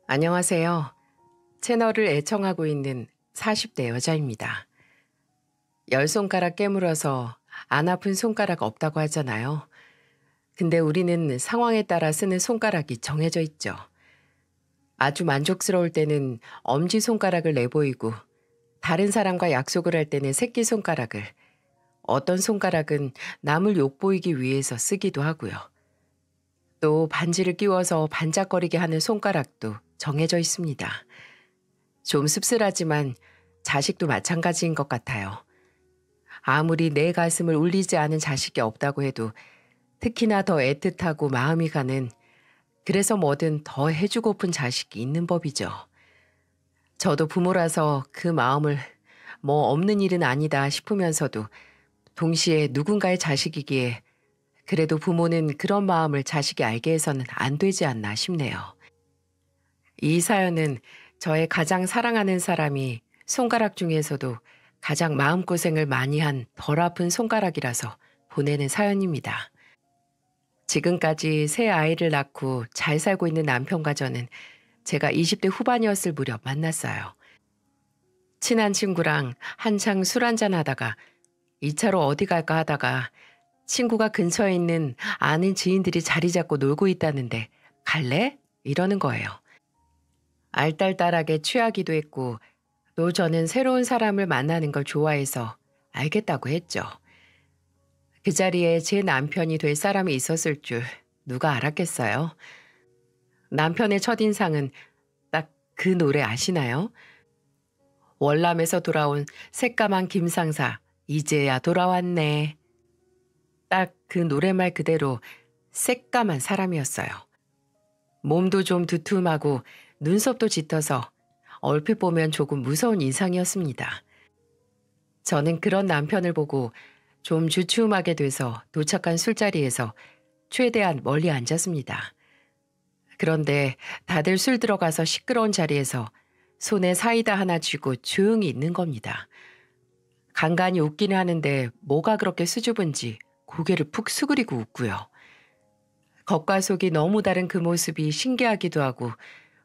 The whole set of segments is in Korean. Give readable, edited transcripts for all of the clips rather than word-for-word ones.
안녕하세요. 채널을 애청하고 있는 40대 여자입니다. 열 손가락 깨물어서 안 아픈 손가락 없다고 하잖아요. 근데 우리는 상황에 따라 쓰는 손가락이 정해져 있죠. 아주 만족스러울 때는 엄지손가락을 내보이고 다른 사람과 약속을 할 때는 새끼손가락을, 어떤 손가락은 남을 욕보이기 위해서 쓰기도 하고요. 또 반지를 끼워서 반짝거리게 하는 손가락도 정해져 있습니다. 좀 씁쓸하지만 자식도 마찬가지인 것 같아요. 아무리 내 가슴을 울리지 않은 자식이 없다고 해도 특히나 더 애틋하고 마음이 가는, 그래서 뭐든 더 해주고픈 자식이 있는 법이죠. 저도 부모라서 그 마음을 뭐 없는 일은 아니다 싶으면서도 동시에 누군가의 자식이기에 그래도 부모는 그런 마음을 자식이 알게 해서는 안 되지 않나 싶네요. 이 사연은 저의 가장 사랑하는 사람이 손가락 중에서도 가장 마음고생을 많이 한 덜 아픈 손가락이라서 보내는 사연입니다. 지금까지 새 아이를 낳고 잘 살고 있는 남편과 저는 제가 20대 후반이었을 무렵 만났어요. 친한 친구랑 한창 술 한잔 하다가 2차로 어디 갈까 하다가 친구가 근처에 있는 아는 지인들이 자리 잡고 놀고 있다는데 갈래? 이러는 거예요. 알딸딸하게 취하기도 했고 또 저는 새로운 사람을 만나는 걸 좋아해서 알겠다고 했죠. 그 자리에 제 남편이 될 사람이 있었을 줄 누가 알았겠어요. 남편의 첫인상은 딱 그 노래 아시나요? 월남에서 돌아온 새까만 김상사, 이제야 돌아왔네. 딱 그 노래말 그대로 새까만 사람이었어요. 몸도 좀 두툼하고 눈썹도 짙어서 얼핏 보면 조금 무서운 인상이었습니다. 저는 그런 남편을 보고 좀 주춤하게 돼서 도착한 술자리에서 최대한 멀리 앉았습니다. 그런데 다들 술 들어가서 시끄러운 자리에서 손에 사이다 하나 쥐고 조용히 있는 겁니다. 간간히 웃기는 하는데 뭐가 그렇게 수줍은지 고개를 푹 수그리고 웃고요. 겉과 속이 너무 다른 그 모습이 신기하기도 하고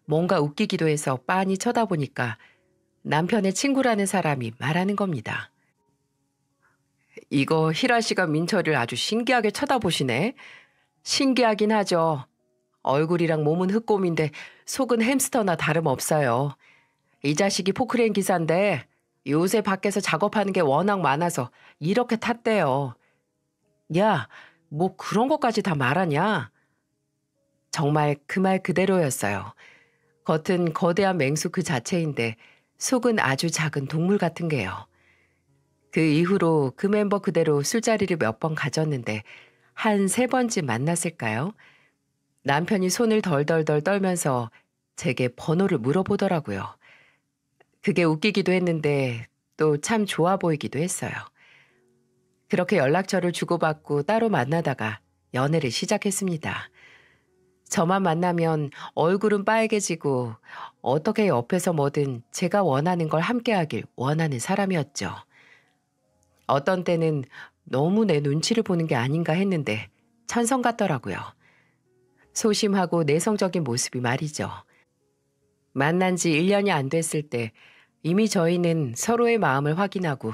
뭔가 웃기기도 해서 빤히 쳐다보니까 남편의 친구라는 사람이 말하는 겁니다. 이거 희라 씨가 민철을 아주 신기하게 쳐다보시네. 신기하긴 하죠. 얼굴이랑 몸은 흑곰인데 속은 햄스터나 다름없어요. 이 자식이 포크레인 기사인데 요새 밖에서 작업하는 게 워낙 많아서 이렇게 탔대요. 야, 뭐 그런 것까지 다 말하냐? 정말 그 말 그대로였어요. 겉은 거대한 맹수 그 자체인데 속은 아주 작은 동물 같은 게요. 그 이후로 그 멤버 그대로 술자리를 몇 번 가졌는데 한 3번쯤 만났을까요? 남편이 손을 덜덜덜 떨면서 제게 번호를 물어보더라고요. 그게 웃기기도 했는데 또 참 좋아 보이기도 했어요. 그렇게 연락처를 주고받고 따로 만나다가 연애를 시작했습니다. 저만 만나면 얼굴은 빨개지고 어떻게 옆에서 뭐든 제가 원하는 걸 함께하길 원하는 사람이었죠. 어떤 때는 너무 내 눈치를 보는 게 아닌가 했는데 천성 같더라고요. 소심하고 내성적인 모습이 말이죠. 만난 지 1년이 안 됐을 때 이미 저희는 서로의 마음을 확인하고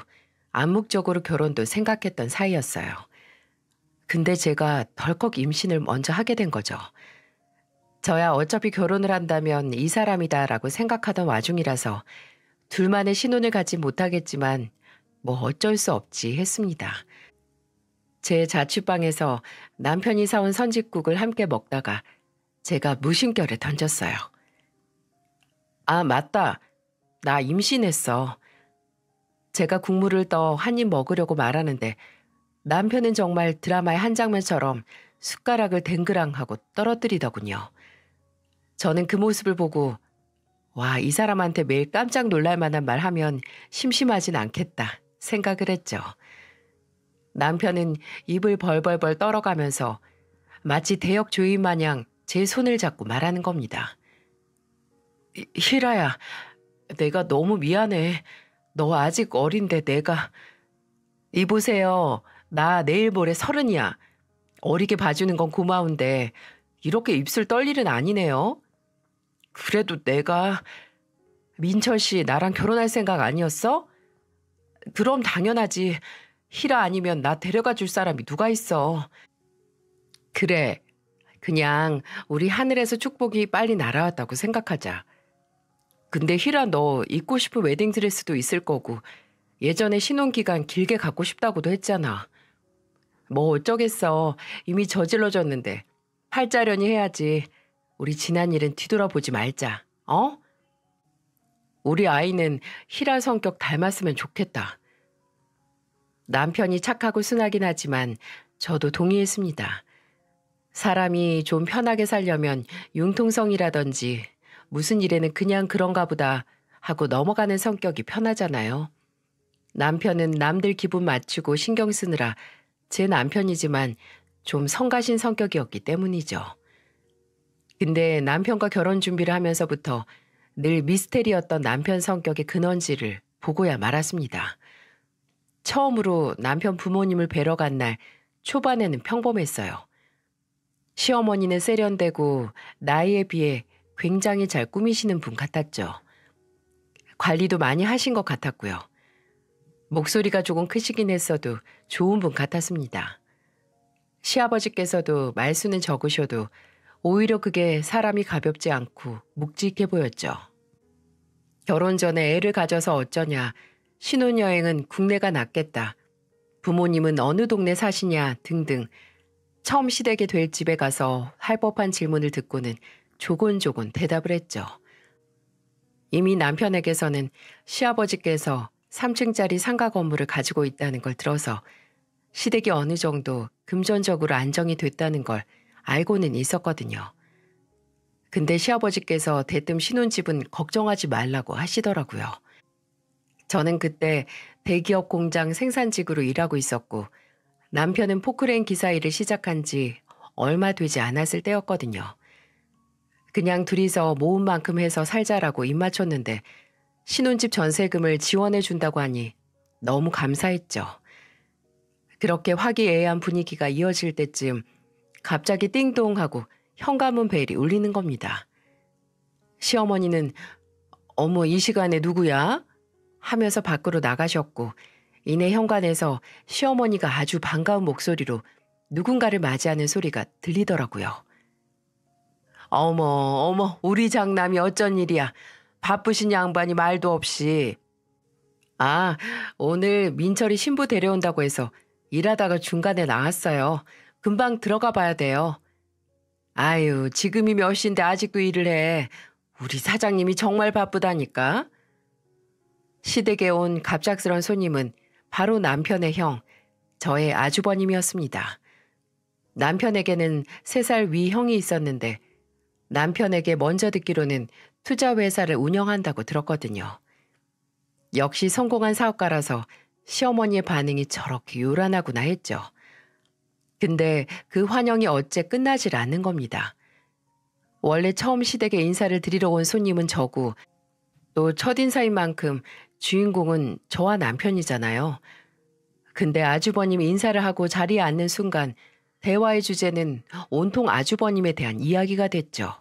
암묵적으로 결혼도 생각했던 사이였어요. 근데 제가 덜컥 임신을 먼저 하게 된 거죠. 저야 어차피 결혼을 한다면 이 사람이다라고 생각하던 와중이라서 둘만의 신혼을 갖지 못하겠지만 뭐 어쩔 수 없지 했습니다. 제 자취방에서 남편이 사온 선짓국을 함께 먹다가 제가 무심결에 던졌어요. 아, 맞다. 나 임신했어. 제가 국물을 떠 한 입 먹으려고 말하는데 남편은 정말 드라마의 한 장면처럼 숟가락을 댕그랑 하고 떨어뜨리더군요. 저는 그 모습을 보고 와, 이 사람한테 매일 깜짝 놀랄 만한 말 하면 심심하진 않겠다 생각을 했죠. 남편은 입을 벌벌벌 떨어가면서 마치 대역 조인 마냥 제 손을 잡고 말하는 겁니다. 희라야, 내가 너무 미안해. 너 아직 어린데 내가... 이보세요. 나 내일 모레 30이야. 어리게 봐주는 건 고마운데 이렇게 입술 떨 일은 아니네요. 그래도 내가 민철 씨 나랑 결혼할 생각 아니었어? 그럼 당연하지. 희라 아니면 나 데려가 줄 사람이 누가 있어. 그래. 그냥 우리 하늘에서 축복이 빨리 날아왔다고 생각하자. 근데 희라 너 입고 싶은 웨딩드레스도 있을 거고 예전에 신혼기간 길게 갖고 싶다고도 했잖아. 뭐 어쩌겠어. 이미 저질러졌는데 팔자련이 해야지. 우리 지난 일은 뒤돌아보지 말자. 어? 우리 아이는 희라 성격 닮았으면 좋겠다. 남편이 착하고 순하긴 하지만 저도 동의했습니다. 사람이 좀 편하게 살려면 융통성이라든지 무슨 일에는 그냥 그런가 보다 하고 넘어가는 성격이 편하잖아요. 남편은 남들 기분 맞추고 신경 쓰느라 제 남편이지만 좀 성가신 성격이었기 때문이죠. 근데 남편과 결혼 준비를 하면서부터 늘 미스테리였던 남편 성격의 근원지를 보고야 말았습니다. 처음으로 남편 부모님을 뵈러 간 날 초반에는 평범했어요. 시어머니는 세련되고 나이에 비해 굉장히 잘 꾸미시는 분 같았죠. 관리도 많이 하신 것 같았고요. 목소리가 조금 크시긴 했어도 좋은 분 같았습니다. 시아버지께서도 말수는 적으셔도 오히려 그게 사람이 가볍지 않고 묵직해 보였죠. 결혼 전에 애를 가져서 어쩌냐, 신혼여행은 국내가 낫겠다, 부모님은 어느 동네 사시냐 등등 처음 시댁에 될 집에 가서 할 법한 질문을 듣고는 조곤조곤 대답을 했죠. 이미 남편에게서는 시아버지께서 3층짜리 상가 건물을 가지고 있다는 걸 들어서 시댁이 어느 정도 금전적으로 안정이 됐다는 걸 알고는 있었거든요. 근데 시아버지께서 대뜸 신혼집은 걱정하지 말라고 하시더라고요. 저는 그때 대기업 공장 생산직으로 일하고 있었고 남편은 포크레인 기사 일을 시작한 지 얼마 되지 않았을 때였거든요. 그냥 둘이서 모은 만큼 해서 살자라고 입 맞췄는데 신혼집 전세금을 지원해 준다고 하니 너무 감사했죠. 그렇게 화기애애한 분위기가 이어질 때쯤 갑자기 띵동하고 현관문 벨이 울리는 겁니다. 시어머니는 어머 이 시간에 누구야? 하면서 밖으로 나가셨고 이내 현관에서 시어머니가 아주 반가운 목소리로 누군가를 맞이하는 소리가 들리더라고요. 어머 우리 장남이 어쩐 일이야. 바쁘신 양반이 말도 없이. 아, 오늘 민철이 신부 데려온다고 해서 일하다가 중간에 나왔어요. 금방 들어가 봐야 돼요. 아유, 지금이 몇 시인데 아직도 일을 해. 우리 사장님이 정말 바쁘다니까. 시댁에 온 갑작스런 손님은 바로 남편의 형, 저의 아주버님이었습니다. 남편에게는 3살 위 형이 있었는데 남편에게 먼저 듣기로는 투자회사를 운영한다고 들었거든요. 역시 성공한 사업가라서 시어머니의 반응이 저렇게 요란하구나 했죠. 근데 그 환영이 어째 끝나질 않는 겁니다. 원래 처음 시댁에 인사를 드리러 온 손님은 저고 또 첫인사인 만큼 주인공은 저와 남편이잖아요. 근데 아주버님이 인사를 하고 자리에 앉는 순간 대화의 주제는 온통 아주버님에 대한 이야기가 됐죠.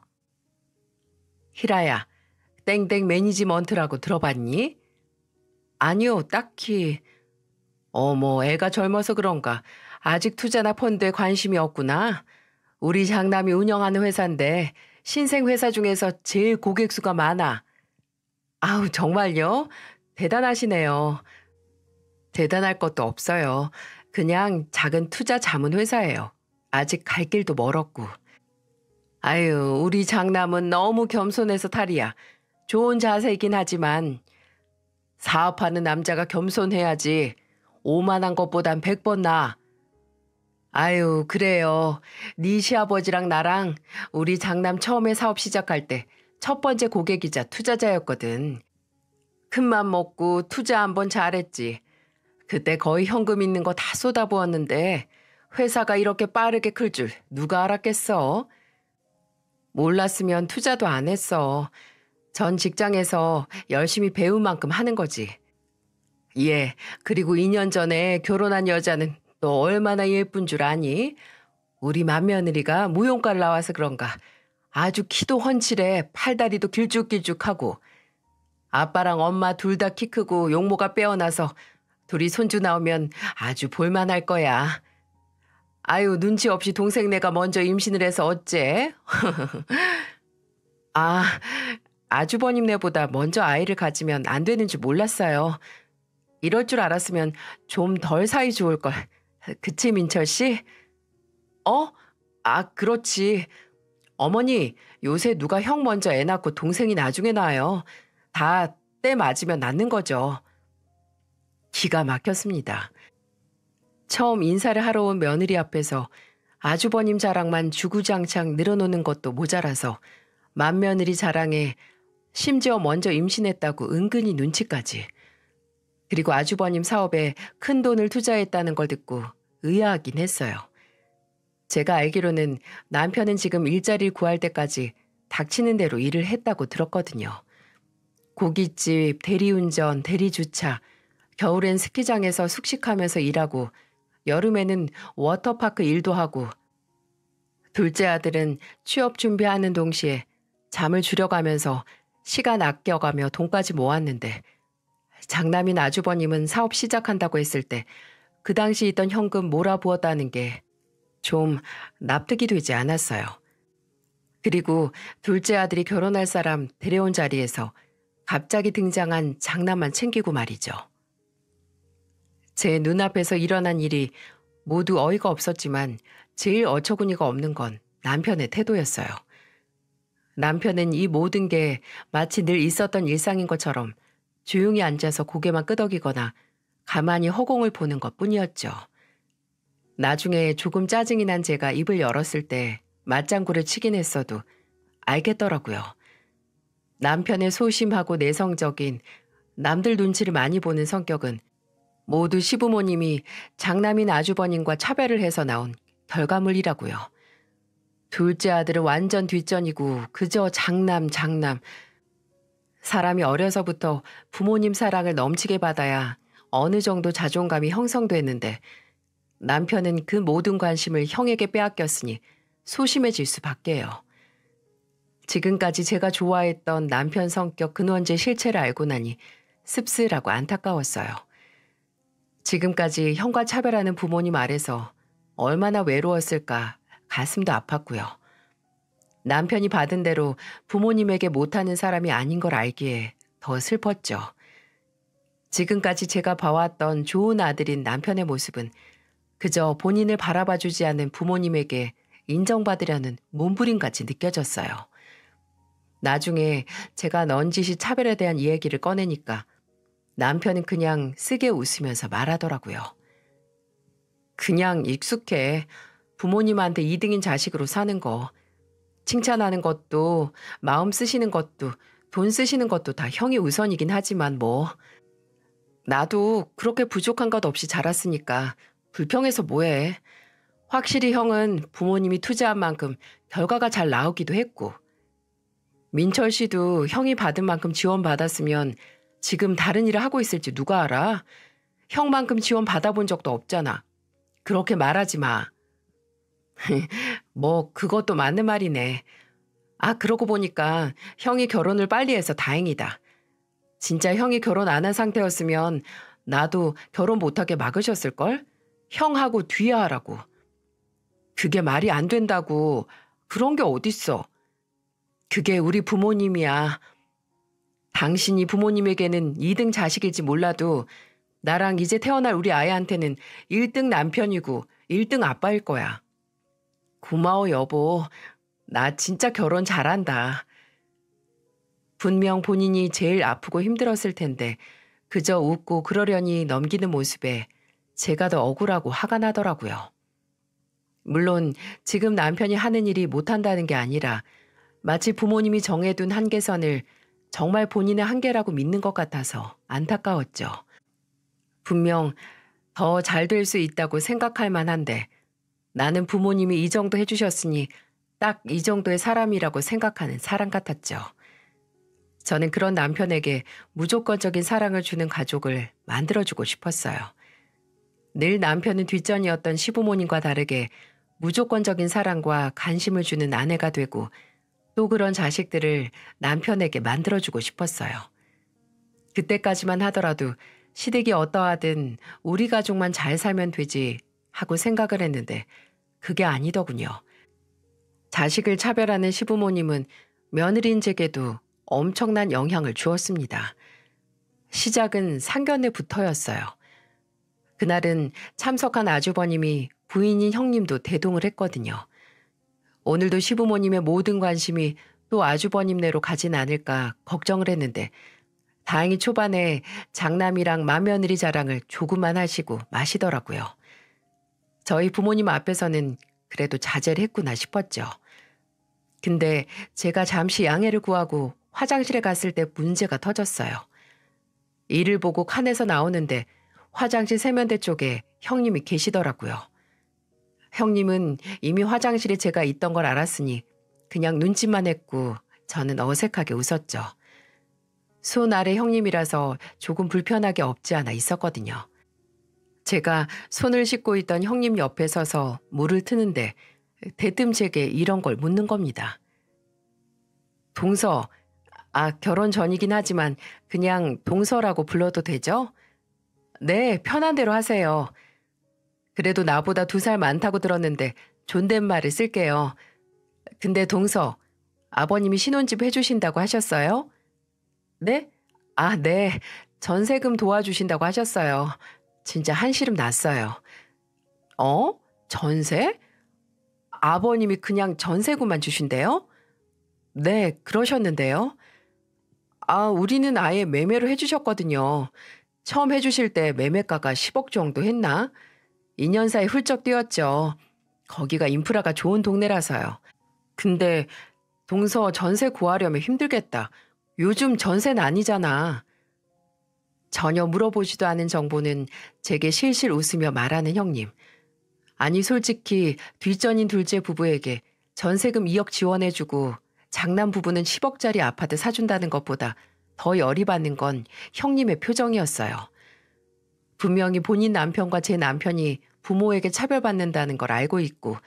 희라야, 땡땡 매니지먼트라고 들어봤니? 아니요, 딱히. 어머, 애가 젊어서 그런가. 아직 투자나 펀드에 관심이 없구나. 우리 장남이 운영하는 회사인데 신생 회사 중에서 제일 고객 수가 많아. 아우, 정말요? 대단하시네요. 대단할 것도 없어요. 그냥 작은 투자 자문 회사예요. 아직 갈 길도 멀었고. 아유, 우리 장남은 너무 겸손해서 탈이야. 좋은 자세이긴 하지만 사업하는 남자가 겸손해야지. 오만한 것보단 100번 나아. 아유, 그래요. 네 시아버지랑 나랑 우리 장남 처음에 사업 시작할 때 첫 번째 고객이자 투자자였거든. 큰맘 먹고 투자 한번 잘했지. 그때 거의 현금 있는 거 다 쏟아부었는데 회사가 이렇게 빠르게 클 줄 누가 알았겠어? 몰랐으면 투자도 안 했어. 전 직장에서 열심히 배운 만큼 하는 거지. 예, 그리고 2년 전에 결혼한 여자는 또 얼마나 예쁜 줄 아니? 우리 맏며느리가 무용과를 나와서 그런가 아주 키도 훤칠해 팔다리도 길쭉길쭉하고 아빠랑 엄마 둘 다 키 크고 용모가 빼어나서 둘이 손주 나오면 아주 볼만할 거야. 아유, 눈치 없이 동생네가 먼저 임신을 해서 어째? 아, 아주버님네보다 먼저 아이를 가지면 안 되는 줄 몰랐어요. 이럴 줄 알았으면 좀 덜 사이 좋을 걸. 그치, 민철 씨? 어? 아, 그렇지. 어머니, 요새 누가 형 먼저 애 낳고 동생이 나중에 낳아요. 다 때 맞으면 낳는 거죠. 기가 막혔습니다. 처음 인사를 하러 온 며느리 앞에서 아주버님 자랑만 주구장창 늘어놓는 것도 모자라서 맏며느리 자랑에 심지어 먼저 임신했다고 은근히 눈치까지. 그리고 아주버님 사업에 큰 돈을 투자했다는 걸 듣고 의아하긴 했어요. 제가 알기로는 남편은 지금 일자리를 구할 때까지 닥치는 대로 일을 했다고 들었거든요. 고깃집, 대리운전, 대리주차, 겨울엔 스키장에서 숙식하면서 일하고 여름에는 워터파크 일도 하고 둘째 아들은 취업 준비하는 동시에 잠을 줄여가면서 시간 아껴가며 돈까지 모았는데 장남인 아주버님은 사업 시작한다고 했을 때 그 당시 있던 현금 몰아부었다는 게 좀 납득이 되지 않았어요. 그리고 둘째 아들이 결혼할 사람 데려온 자리에서 갑자기 등장한 장남만 챙기고 말이죠. 제 눈앞에서 일어난 일이 모두 어이가 없었지만 제일 어처구니가 없는 건 남편의 태도였어요. 남편은 이 모든 게 마치 늘 있었던 일상인 것처럼 조용히 앉아서 고개만 끄덕이거나 가만히 허공을 보는 것뿐이었죠. 나중에 조금 짜증이 난 제가 입을 열었을 때 맞장구를 치긴 했어도 알겠더라고요. 남편의 소심하고 내성적인 남들 눈치를 많이 보는 성격은 모두 시부모님이 장남인 아주버님과 차별을 해서 나온 결과물이라고요. 둘째 아들은 완전 뒷전이고 그저 장남. 사람이 어려서부터 부모님 사랑을 넘치게 받아야 어느 정도 자존감이 형성됐는데 남편은 그 모든 관심을 형에게 빼앗겼으니 소심해질 수밖에요. 지금까지 제가 좋아했던 남편 성격 근원제 실체를 알고 나니 씁쓸하고 안타까웠어요. 지금까지 형과 차별하는 부모님 아래서 얼마나 외로웠을까 가슴도 아팠고요. 남편이 받은 대로 부모님에게 못하는 사람이 아닌 걸 알기에 더 슬펐죠. 지금까지 제가 봐왔던 좋은 아들인 남편의 모습은 그저 본인을 바라봐주지 않는 부모님에게 인정받으려는 몸부림같이 느껴졌어요. 나중에 제가 넌지시 차별에 대한 이야기를 꺼내니까 남편은 그냥 쓰게 웃으면서 말하더라고요. 그냥 익숙해. 부모님한테 2등인 자식으로 사는 거. 칭찬하는 것도 마음 쓰시는 것도 돈 쓰시는 것도 다 형이 우선이긴 하지만 뭐. 나도 그렇게 부족한 것 없이 자랐으니까 불평해서 뭐해. 확실히 형은 부모님이 투자한 만큼 결과가 잘 나오기도 했고. 민철 씨도 형이 받은 만큼 지원받았으면 지금 다른 일을 하고 있을지 누가 알아? 형만큼 지원 받아본 적도 없잖아. 그렇게 말하지 마. 뭐 그것도 맞는 말이네. 아, 그러고 보니까 형이 결혼을 빨리 해서 다행이다. 진짜 형이 결혼 안 한 상태였으면 나도 결혼 못하게 막으셨을걸? 형하고 뒤에 하라고. 그게 말이 안 된다고. 그런 게 어딨어. 그게 우리 부모님이야. 당신이 부모님에게는 2등 자식일지 몰라도 나랑 이제 태어날 우리 아이한테는 1등 남편이고 1등 아빠일 거야. 고마워 여보. 나 진짜 결혼 잘한다. 분명 본인이 제일 아프고 힘들었을 텐데 그저 웃고 그러려니 넘기는 모습에 제가 더 억울하고 화가 나더라고요. 물론 지금 남편이 하는 일이 못한다는 게 아니라 마치 부모님이 정해둔 한계선을 정말 본인의 한계라고 믿는 것 같아서 안타까웠죠. 분명 더 잘 될 수 있다고 생각할 만한데 나는 부모님이 이 정도 해주셨으니 딱 이 정도의 사람이라고 생각하는 사람 같았죠. 저는 그런 남편에게 무조건적인 사랑을 주는 가족을 만들어주고 싶었어요. 늘 남편은 뒷전이었던 시부모님과 다르게 무조건적인 사랑과 관심을 주는 아내가 되고 또 그런 자식들을 남편에게 만들어주고 싶었어요. 그때까지만 하더라도 시댁이 어떠하든 우리 가족만 잘 살면 되지 하고 생각을 했는데 그게 아니더군요. 자식을 차별하는 시부모님은 며느리인 제게도 엄청난 영향을 주었습니다. 시작은 상견례부터였어요. 그날은 참석한 아주버님이 부인인 형님도 대동을 했거든요. 오늘도 시부모님의 모든 관심이 또 아주버님네로 가진 않을까 걱정을 했는데 다행히 초반에 장남이랑 맏며느리 자랑을 조금만 하시고 마시더라고요. 저희 부모님 앞에서는 그래도 자제를 했구나 싶었죠. 근데 제가 잠시 양해를 구하고 화장실에 갔을 때 문제가 터졌어요. 이를 보고 칸에서 나오는데 화장실 세면대 쪽에 형님이 계시더라고요. 형님은 이미 화장실에 제가 있던 걸 알았으니 그냥 눈짓만 했고 저는 어색하게 웃었죠. 손 아래 형님이라서 조금 불편하게 없지 않아 있었거든요. 제가 손을 씻고 있던 형님 옆에 서서 물을 트는데 대뜸 제게 이런 걸 묻는 겁니다. 동서, 결혼 전이긴 하지만 그냥 동서라고 불러도 되죠? 네, 편한 대로 하세요. 그래도 나보다 2살 많다고 들었는데 존댓말을 쓸게요. 근데 동서, 아버님이 신혼집 해주신다고 하셨어요? 네? 네. 전세금 도와주신다고 하셨어요. 진짜 한시름 났어요. 전세? 아버님이 그냥 전세금만 주신대요? 네, 그러셨는데요. 우리는 아예 매매로 해주셨거든요. 처음 해주실 때 매매가가 10억 정도 했나? 2년 사이 훌쩍 뛰었죠. 거기가 인프라가 좋은 동네라서요. 근데 동서 전세 구하려면 힘들겠다. 요즘 전세는 아니잖아. 전혀 물어보지도 않은 정보는 제게 실실 웃으며 말하는 형님. 아니 솔직히 뒷전인 둘째 부부에게 전세금 2억 지원해주고 장남 부부는 10억짜리 아파트 사준다는 것보다 더 열이 받는 건 형님의 표정이었어요. 분명히 본인 남편과 제 남편이 부모에게 차별받는다는 걸 알고 있고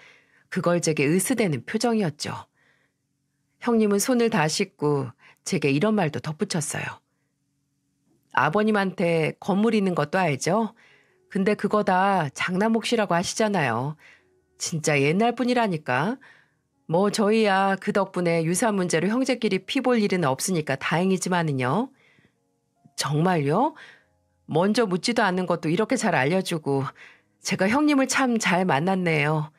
그걸 제게 으스대는 표정이었죠. 형님은 손을 다 씻고 제게 이런 말도 덧붙였어요. 아버님한테 건물 있는 것도 알죠? 근데 그거 다 장남 몫이라고 하시잖아요. 진짜 옛날 분이라니까. 뭐 저희야 그 덕분에 유산 문제로 형제끼리 피 볼 일은 없으니까 다행이지만은요. 정말요? 먼저 묻지도 않는 것도 이렇게 잘 알려주고 제가 형님을 참 잘 만났네요.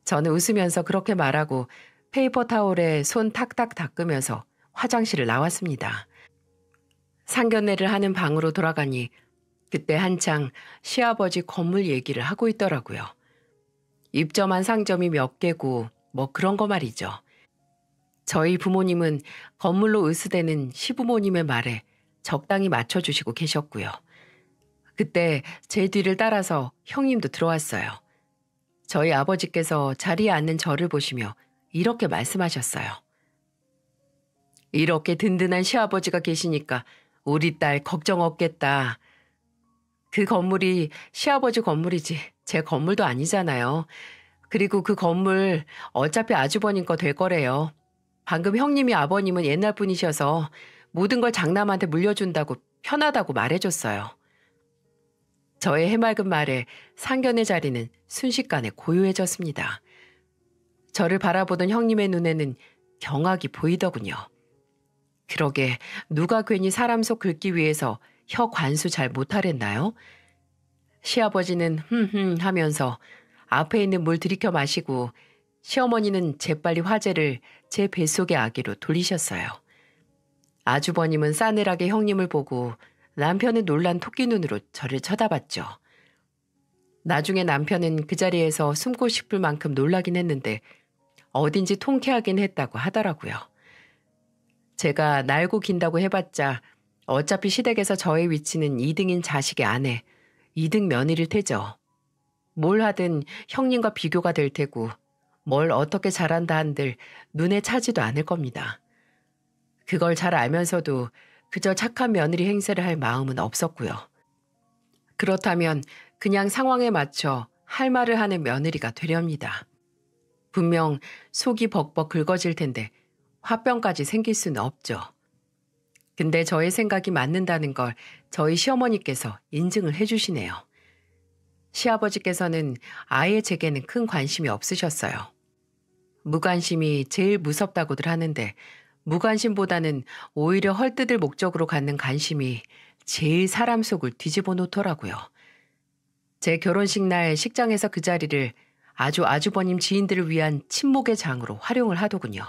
저는 웃으면서 그렇게 말하고 페이퍼 타올에 손 탁탁 닦으면서 화장실을 나왔습니다. 상견례를 하는 방으로 돌아가니 그때 한창 시아버지 건물 얘기를 하고 있더라고요. 입점한 상점이 몇 개고 뭐 그런 거 말이죠. 저희 부모님은 건물로 으스대는 시부모님의 말에 적당히 맞춰주시고 계셨고요. 그때 제 뒤를 따라서 형님도 들어왔어요. 저희 아버지께서 자리에 앉는 저를 보시며 이렇게 말씀하셨어요. 이렇게 든든한 시아버지가 계시니까 우리 딸 걱정 없겠다. 그 건물이 시아버지 건물이지 제 건물도 아니잖아요. 그리고 그 건물 어차피 아주버님 거 될 거래요. 방금 형님이 아버님은 옛날 분이셔서 모든 걸 장남한테 물려준다고 편하다고 말해줬어요. 저의 해맑은 말에 상견례 자리는 순식간에 고요해졌습니다. 저를 바라보던 형님의 눈에는 경악이 보이더군요. 그러게 누가 괜히 사람 속 긁기 위해서 혀 관수 잘 못하랬나요? 시아버지는 하면서 앞에 있는 물 들이켜 마시고 시어머니는 재빨리 화제를 제 뱃속의 아기로 돌리셨어요. 아주버님은 싸늘하게 형님을 보고 남편은 놀란 토끼 눈으로 저를 쳐다봤죠. 나중에 남편은 그 자리에서 숨고 싶을 만큼 놀라긴 했는데 어딘지 통쾌하긴 했다고 하더라고요. 제가 날고 긴다고 해봤자 어차피 시댁에서 저의 위치는 2등인 자식의 아내, 2등 며느리일 테죠. 뭘 하든 형님과 비교가 될 테고 뭘 어떻게 잘한다 한들 눈에 차지도 않을 겁니다. 그걸 잘 알면서도 그저 착한 며느리 행세를 할 마음은 없었고요. 그렇다면 그냥 상황에 맞춰 할 말을 하는 며느리가 되렵니다. 분명 속이 벅벅 긁어질 텐데 화병까지 생길 수는 없죠. 근데 저의 생각이 맞는다는 걸 저희 시어머니께서 인증을 해주시네요. 시아버지께서는 아예 제게는 큰 관심이 없으셨어요. 무관심이 제일 무섭다고들 하는데 무관심보다는 오히려 헐뜯을 목적으로 갖는 관심이 제일 사람 속을 뒤집어 놓더라고요. 제 결혼식 날 식장에서 그 자리를 아주버님 지인들을 위한 친목의 장으로 활용을 하더군요.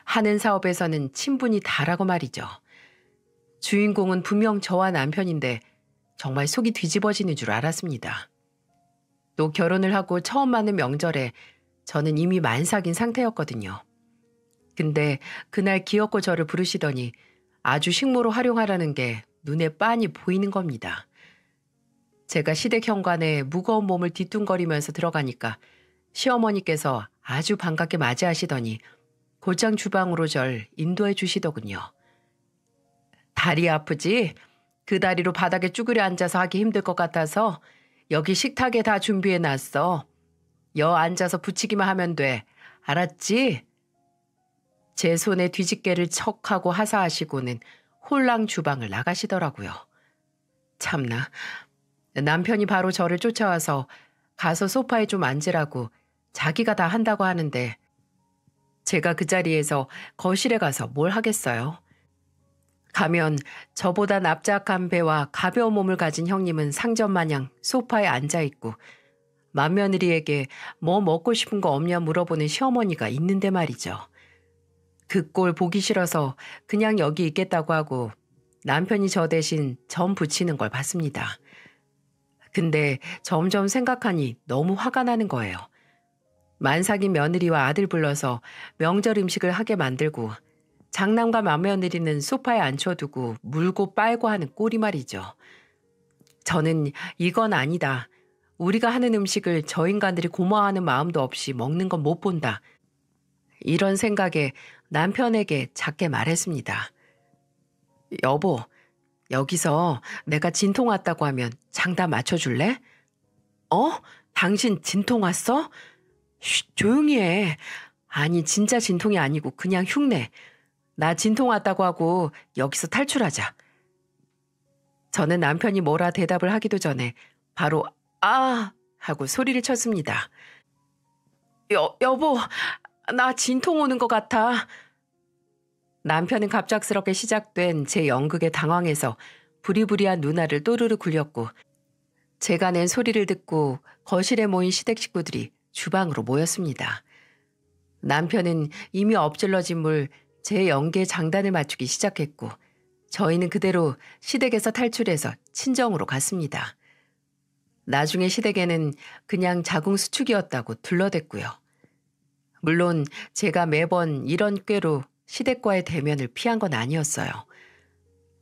하는 사업에서는 친분이 다라고 말이죠. 주인공은 분명 저와 남편인데 정말 속이 뒤집어지는 줄 알았습니다. 또 결혼을 하고 처음 맞는 명절에 저는 이미 만삭인 상태였거든요. 근데 그날 기어코 저를 부르시더니 아주 식모로 활용하라는 게 눈에 빤히 보이는 겁니다. 제가 시댁 현관에 무거운 몸을 뒤뚱거리면서 들어가니까 시어머니께서 아주 반갑게 맞이하시더니 곧장 주방으로 절 인도해 주시더군요. 다리 아프지? 그 다리로 바닥에 쭈그려 앉아서 하기 힘들 것 같아서 여기 식탁에 다 준비해 놨어. 여 앉아서 붙이기만 하면 돼. 알았지? 제 손에 뒤집개를 척하고 하사하시고는 홀랑 주방을 나가시더라고요. 참나, 남편이 바로 저를 쫓아와서 가서 소파에 좀 앉으라고 자기가 다 한다고 하는데 제가 그 자리에서 거실에 가서 뭘 하겠어요? 가면 저보다 납작한 배와 가벼운 몸을 가진 형님은 상전마냥 소파에 앉아있고 맏며느리에게 뭐 먹고 싶은 거 없냐 물어보는 시어머니가 있는데 말이죠. 그 꼴 보기 싫어서 그냥 여기 있겠다고 하고 남편이 저 대신 점 붙이는 걸 봤습니다. 근데 점점 생각하니 너무 화가 나는 거예요. 만삭인 며느리와 아들 불러서 명절 음식을 하게 만들고 장남과 맏며느리는 소파에 앉혀두고 물고 빨고 하는 꼴이 말이죠. 저는 이건 아니다. 우리가 하는 음식을 저 인간들이 고마워하는 마음도 없이 먹는 건 못 본다. 이런 생각에 남편에게 작게 말했습니다. 여보, 여기서 내가 진통 왔다고 하면 장단 맞춰줄래? 어? 당신 진통 왔어? 쉿, 조용히 해. 아니, 진짜 진통이 아니고 그냥 흉내. 나 진통 왔다고 하고 여기서 탈출하자. 저는 남편이 뭐라 대답을 하기도 전에 바로 아! 하고 소리를 쳤습니다. 여보, 나 진통 오는 것 같아. 남편은 갑작스럽게 시작된 제 연극에 당황해서 부리부리한 누나를 또르르 굴렸고 제가 낸 소리를 듣고 거실에 모인 시댁 식구들이 주방으로 모였습니다. 남편은 이미 엎질러진 물 제 연기에 장단을 맞추기 시작했고 저희는 그대로 시댁에서 탈출해서 친정으로 갔습니다. 나중에 시댁에는 그냥 자궁수축이었다고 둘러댔고요. 물론 제가 매번 이런 꾀로 시댁과의 대면을 피한 건 아니었어요.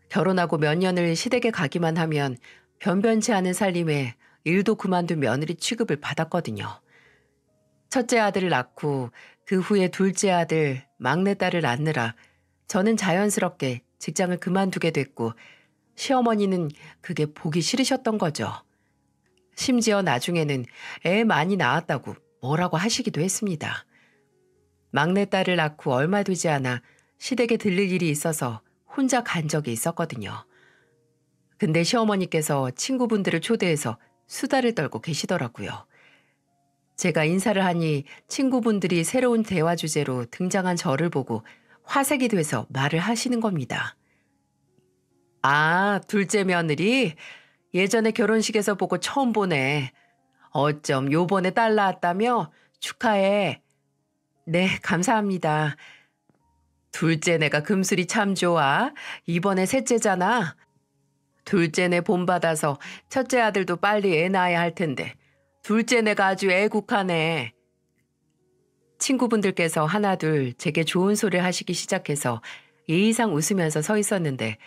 결혼하고 몇 년을 시댁에 가기만 하면 변변치 않은 살림에 일도 그만둔 며느리 취급을 받았거든요. 첫째 아들을 낳고 그 후에 둘째 아들, 막내딸을 낳느라 저는 자연스럽게 직장을 그만두게 됐고 시어머니는 그게 보기 싫으셨던 거죠. 심지어 나중에는 애 많이 낳았다고 뭐라고 하시기도 했습니다. 막내딸을 낳고 얼마 되지 않아 시댁에 들릴 일이 있어서 혼자 간 적이 있었거든요. 근데 시어머니께서 친구분들을 초대해서 수다를 떨고 계시더라고요. 제가 인사를 하니 친구분들이 새로운 대화 주제로 등장한 저를 보고 화색이 돼서 말을 하시는 겁니다. 아, 둘째 며느리? 예전에 결혼식에서 보고 처음 보네. 어쩜 요번에 딸 낳았다며? 축하해. 네, 감사합니다. 둘째 내가 금술이 참 좋아. 이번에 셋째잖아. 둘째네 본받아서 첫째 아들도 빨리 애 낳아야 할 텐데 둘째 내가 아주 애국하네. 친구분들께서 하나둘 제게 좋은 소리를 하시기 시작해서 예의상 웃으면서 서 있었는데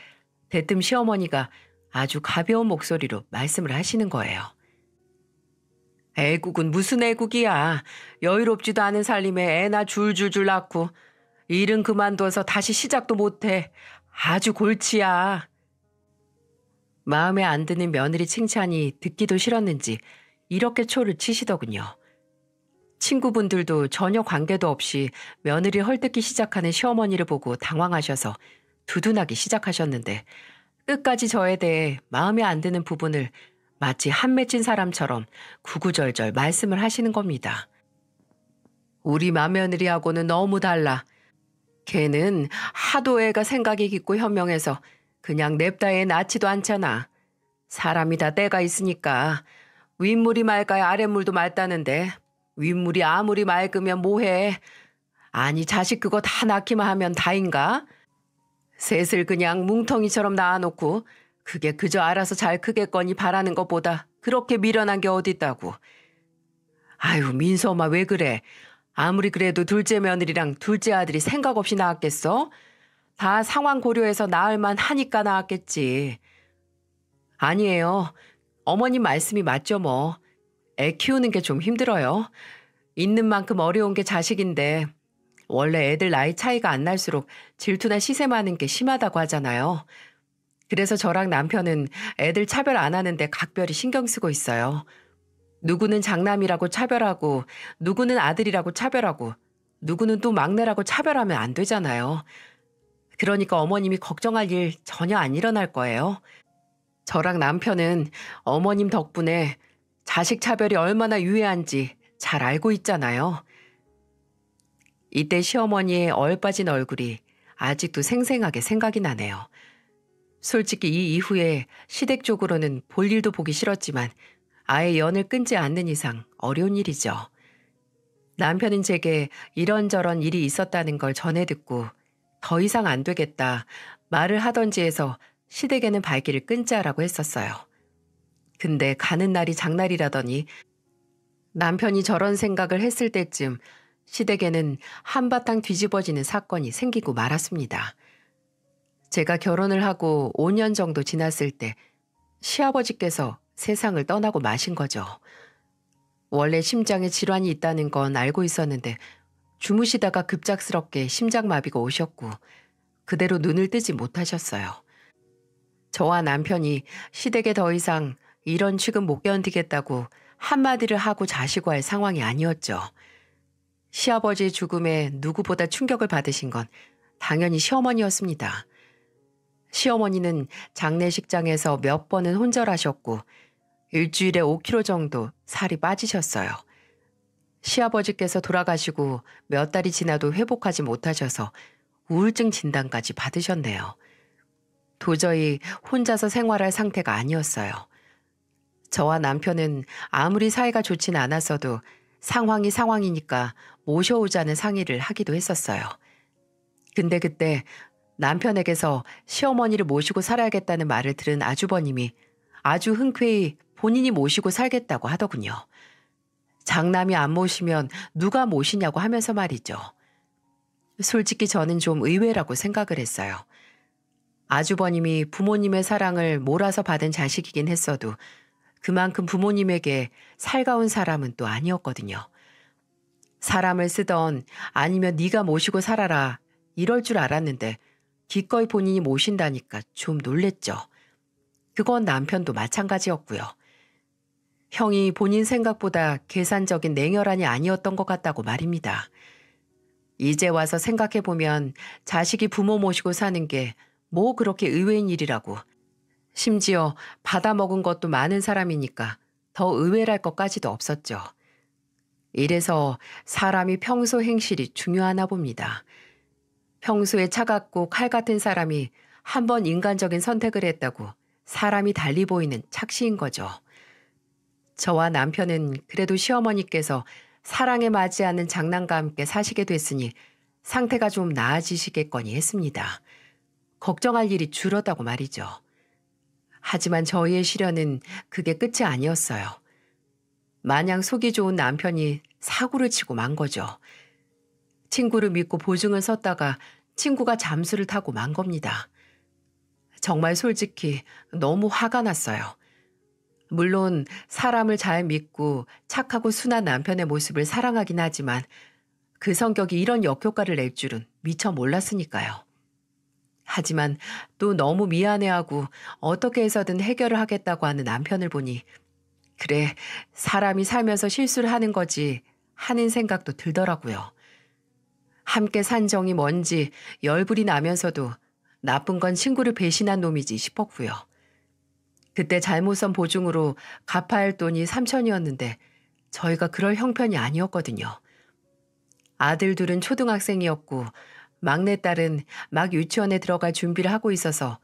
대뜸 시어머니가 아주 가벼운 목소리로 말씀을 하시는 거예요. 애국은 무슨 애국이야. 여유롭지도 않은 살림에 애나 줄줄줄 낳고 일은 그만둬서 다시 시작도 못해. 아주 골치야. 마음에 안 드는 며느리 칭찬이 듣기도 싫었는지 이렇게 초를 치시더군요. 친구분들도 전혀 관계도 없이 며느리 헐뜯기 시작하는 시어머니를 보고 당황하셔서 두둔하기 시작하셨는데 끝까지 저에 대해 마음에 안 드는 부분을 마치 한 맺힌 사람처럼 구구절절 말씀을 하시는 겁니다. 우리 맏며느리하고는 너무 달라. 걔는 하도 애가 생각이 깊고 현명해서 그냥 냅다 애 낳지도 않잖아. 사람이 다 때가 있으니까 윗물이 맑아야 아랫물도 맑다는데 윗물이 아무리 맑으면 뭐해. 아니 자식 그거 다 낳기만 하면 다인가? 셋을 그냥 뭉텅이처럼 낳아놓고 그게 그저 알아서 잘 크겠거니 바라는 것보다 그렇게 미련한 게 어딨다고. 아유 민수 엄마 왜 그래. 아무리 그래도 둘째 며느리랑 둘째 아들이 생각 없이 낳았겠어? 다 상황 고려해서 낳을만 하니까 낳았겠지. 아니에요. 어머님 말씀이 맞죠 뭐. 애 키우는 게 좀 힘들어요. 있는 만큼 어려운 게 자식인데 원래 애들 나이 차이가 안 날수록 질투나 시세 마는 게 심하다고 하잖아요. 그래서 저랑 남편은 애들 차별 안 하는데 각별히 신경 쓰고 있어요. 누구는 장남이라고 차별하고 누구는 아들이라고 차별하고 누구는 또 막내라고 차별하면 안 되잖아요. 그러니까 어머님이 걱정할 일 전혀 안 일어날 거예요. 저랑 남편은 어머님 덕분에 자식 차별이 얼마나 유해한지 잘 알고 있잖아요. 이때 시어머니의 얼빠진 얼굴이 아직도 생생하게 생각이 나네요. 솔직히 이 이후에 시댁 쪽으로는 볼 일도 보기 싫었지만 아예 연을 끊지 않는 이상 어려운 일이죠. 남편은 제게 이런저런 일이 있었다는 걸 전해 듣고 더 이상 안 되겠다 말을 하던지 해서 시댁에는 발길을 끊자라고 했었어요. 근데 가는 날이 장날이라더니 남편이 저런 생각을 했을 때쯤 시댁에는 한바탕 뒤집어지는 사건이 생기고 말았습니다. 제가 결혼을 하고 5년 정도 지났을 때 시아버지께서 세상을 떠나고 마신 거죠. 원래 심장에 질환이 있다는 건 알고 있었는데 주무시다가 급작스럽게 심장마비가 오셨고 그대로 눈을 뜨지 못하셨어요. 저와 남편이 시댁에 더 이상 이런 취급 못 견디겠다고 한마디를 하고 자시고 할 상황이 아니었죠. 시아버지의 죽음에 누구보다 충격을 받으신 건 당연히 시어머니였습니다. 시어머니는 장례식장에서 몇 번은 혼절하셨고 일주일에 5kg 정도 살이 빠지셨어요. 시아버지께서 돌아가시고 몇 달이 지나도 회복하지 못하셔서 우울증 진단까지 받으셨네요. 도저히 혼자서 생활할 상태가 아니었어요. 저와 남편은 아무리 사이가 좋진 않았어도 상황이 상황이니까 모셔오자는 상의를 하기도 했었어요. 근데 그때 남편에게서 시어머니를 모시고 살아야겠다는 말을 들은 아주버님이 아주 흔쾌히 본인이 모시고 살겠다고 하더군요. 장남이 안 모시면 누가 모시냐고 하면서 말이죠. 솔직히 저는 좀 의외라고 생각을 했어요. 아주버님이 부모님의 사랑을 몰아서 받은 자식이긴 했어도 그만큼 부모님에게 살가운 사람은 또 아니었거든요. 사람을 쓰던 아니면 네가 모시고 살아라 이럴 줄 알았는데 기꺼이 본인이 모신다니까 좀 놀랬죠. 그건 남편도 마찬가지였고요. 형이 본인 생각보다 계산적인 냉혈한이 아니었던 것 같다고 말입니다. 이제 와서 생각해보면 자식이 부모 모시고 사는 게 뭐 그렇게 의외인 일이라고. 심지어 받아먹은 것도 많은 사람이니까 더 의외랄 것까지도 없었죠. 이래서 사람이 평소 행실이 중요하나 봅니다. 평소에 차갑고 칼 같은 사람이 한번 인간적인 선택을 했다고 사람이 달리 보이는 착시인 거죠. 저와 남편은 그래도 시어머니께서 사랑에 맞지 않는 장남과 함께 사시게 됐으니 상태가 좀 나아지시겠거니 했습니다. 걱정할 일이 줄었다고 말이죠. 하지만 저희의 시련은 그게 끝이 아니었어요. 마냥 속이 좋은 남편이 사고를 치고 만 거죠. 친구를 믿고 보증을 섰다가 친구가 잠수를 타고 만 겁니다. 정말 솔직히 너무 화가 났어요. 물론 사람을 잘 믿고 착하고 순한 남편의 모습을 사랑하긴 하지만 그 성격이 이런 역효과를 낼 줄은 미처 몰랐으니까요. 하지만 또 너무 미안해하고 어떻게 해서든 해결을 하겠다고 하는 남편을 보니 그래, 사람이 살면서 실수를 하는 거지 하는 생각도 들더라고요. 함께 산 정이 뭔지 열불이 나면서도 나쁜 건 친구를 배신한 놈이지 싶었고요. 그때 잘못 선 보증으로 갚아야 할 돈이 3천이었는데 저희가 그럴 형편이 아니었거든요. 아들 둘은 초등학생이었고 막내딸은 막 유치원에 들어갈 준비를 하고 있어서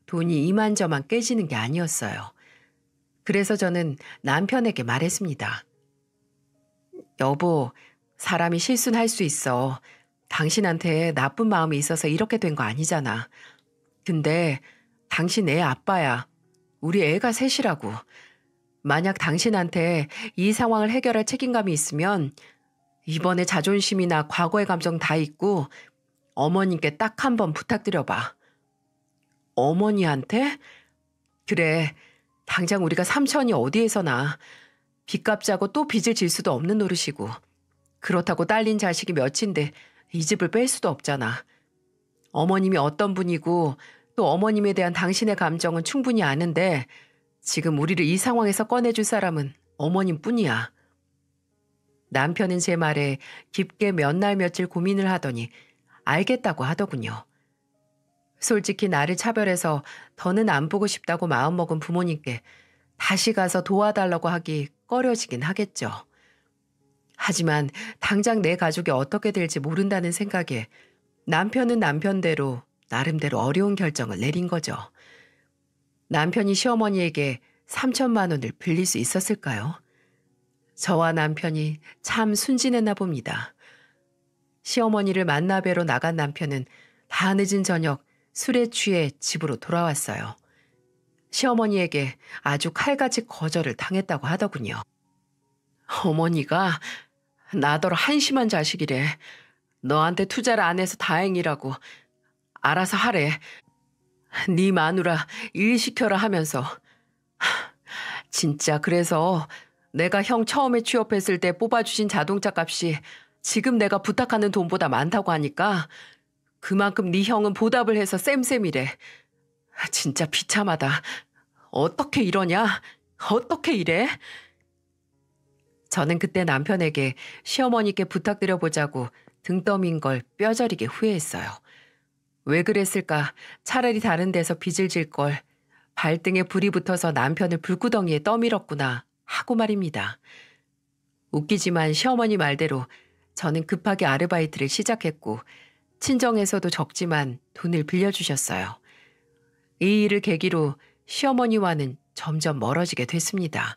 돈이 이만저만 깨지는 게 아니었어요. 그래서 저는 남편에게 말했습니다. 여보, 사람이 실수는 할 수 있어. 당신한테 나쁜 마음이 있어서 이렇게 된 거 아니잖아. 근데 당신 애 아빠야. 우리 애가 셋이라고. 만약 당신한테 이 상황을 해결할 책임감이 있으면 이번에 자존심이나 과거의 감정 다 잊고 어머님께 딱 한 번 부탁드려봐. 어머니한테? 그래, 당장 우리가 삼천이 어디에서 나. 빚 갚자고 또 빚을 질 수도 없는 노릇이고 그렇다고 딸린 자식이 몇인데 이 집을 뺄 수도 없잖아. 어머님이 어떤 분이고 또 어머님에 대한 당신의 감정은 충분히 아는데 지금 우리를 이 상황에서 꺼내줄 사람은 어머님뿐이야. 남편은 제 말에 깊게 몇 날 며칠 고민을 하더니 알겠다고 하더군요. 솔직히 나를 차별해서 더는 안 보고 싶다고 마음먹은 부모님께 다시 가서 도와달라고 하기 꺼려지긴 하겠죠. 하지만 당장 내 가족이 어떻게 될지 모른다는 생각에 남편은 남편대로 나름대로 어려운 결정을 내린 거죠. 남편이 시어머니에게 3천만 원을 빌릴 수 있었을까요? 저와 남편이 참 순진했나 봅니다. 시어머니를 만나 뵈러 나간 남편은 다 늦은 저녁 술에 취해 집으로 돌아왔어요. 시어머니에게 아주 칼같이 거절을 당했다고 하더군요. 어머니가 나더러 한심한 자식이래. 너한테 투자를 안 해서 다행이라고. 알아서 하래. 네 마누라 일 시켜라 하면서. 진짜 그래서 내가 형 처음에 취업했을 때 뽑아주신 자동차 값이 지금 내가 부탁하는 돈보다 많다고 하니까 그만큼 네 형은 보답을 해서 쌤쌤이래. 진짜 비참하다. 어떻게 이러냐? 어떻게 이래? 저는 그때 남편에게 시어머니께 부탁드려보자고 등 떠민 걸 뼈저리게 후회했어요. 왜 그랬을까? 차라리 다른 데서 빚을 질 걸. 발등에 불이 붙어서 남편을 불구덩이에 떠밀었구나 하고 말입니다. 웃기지만 시어머니 말대로 저는 급하게 아르바이트를 시작했고 친정에서도 적지만 돈을 빌려주셨어요. 이 일을 계기로 시어머니와는 점점 멀어지게 됐습니다.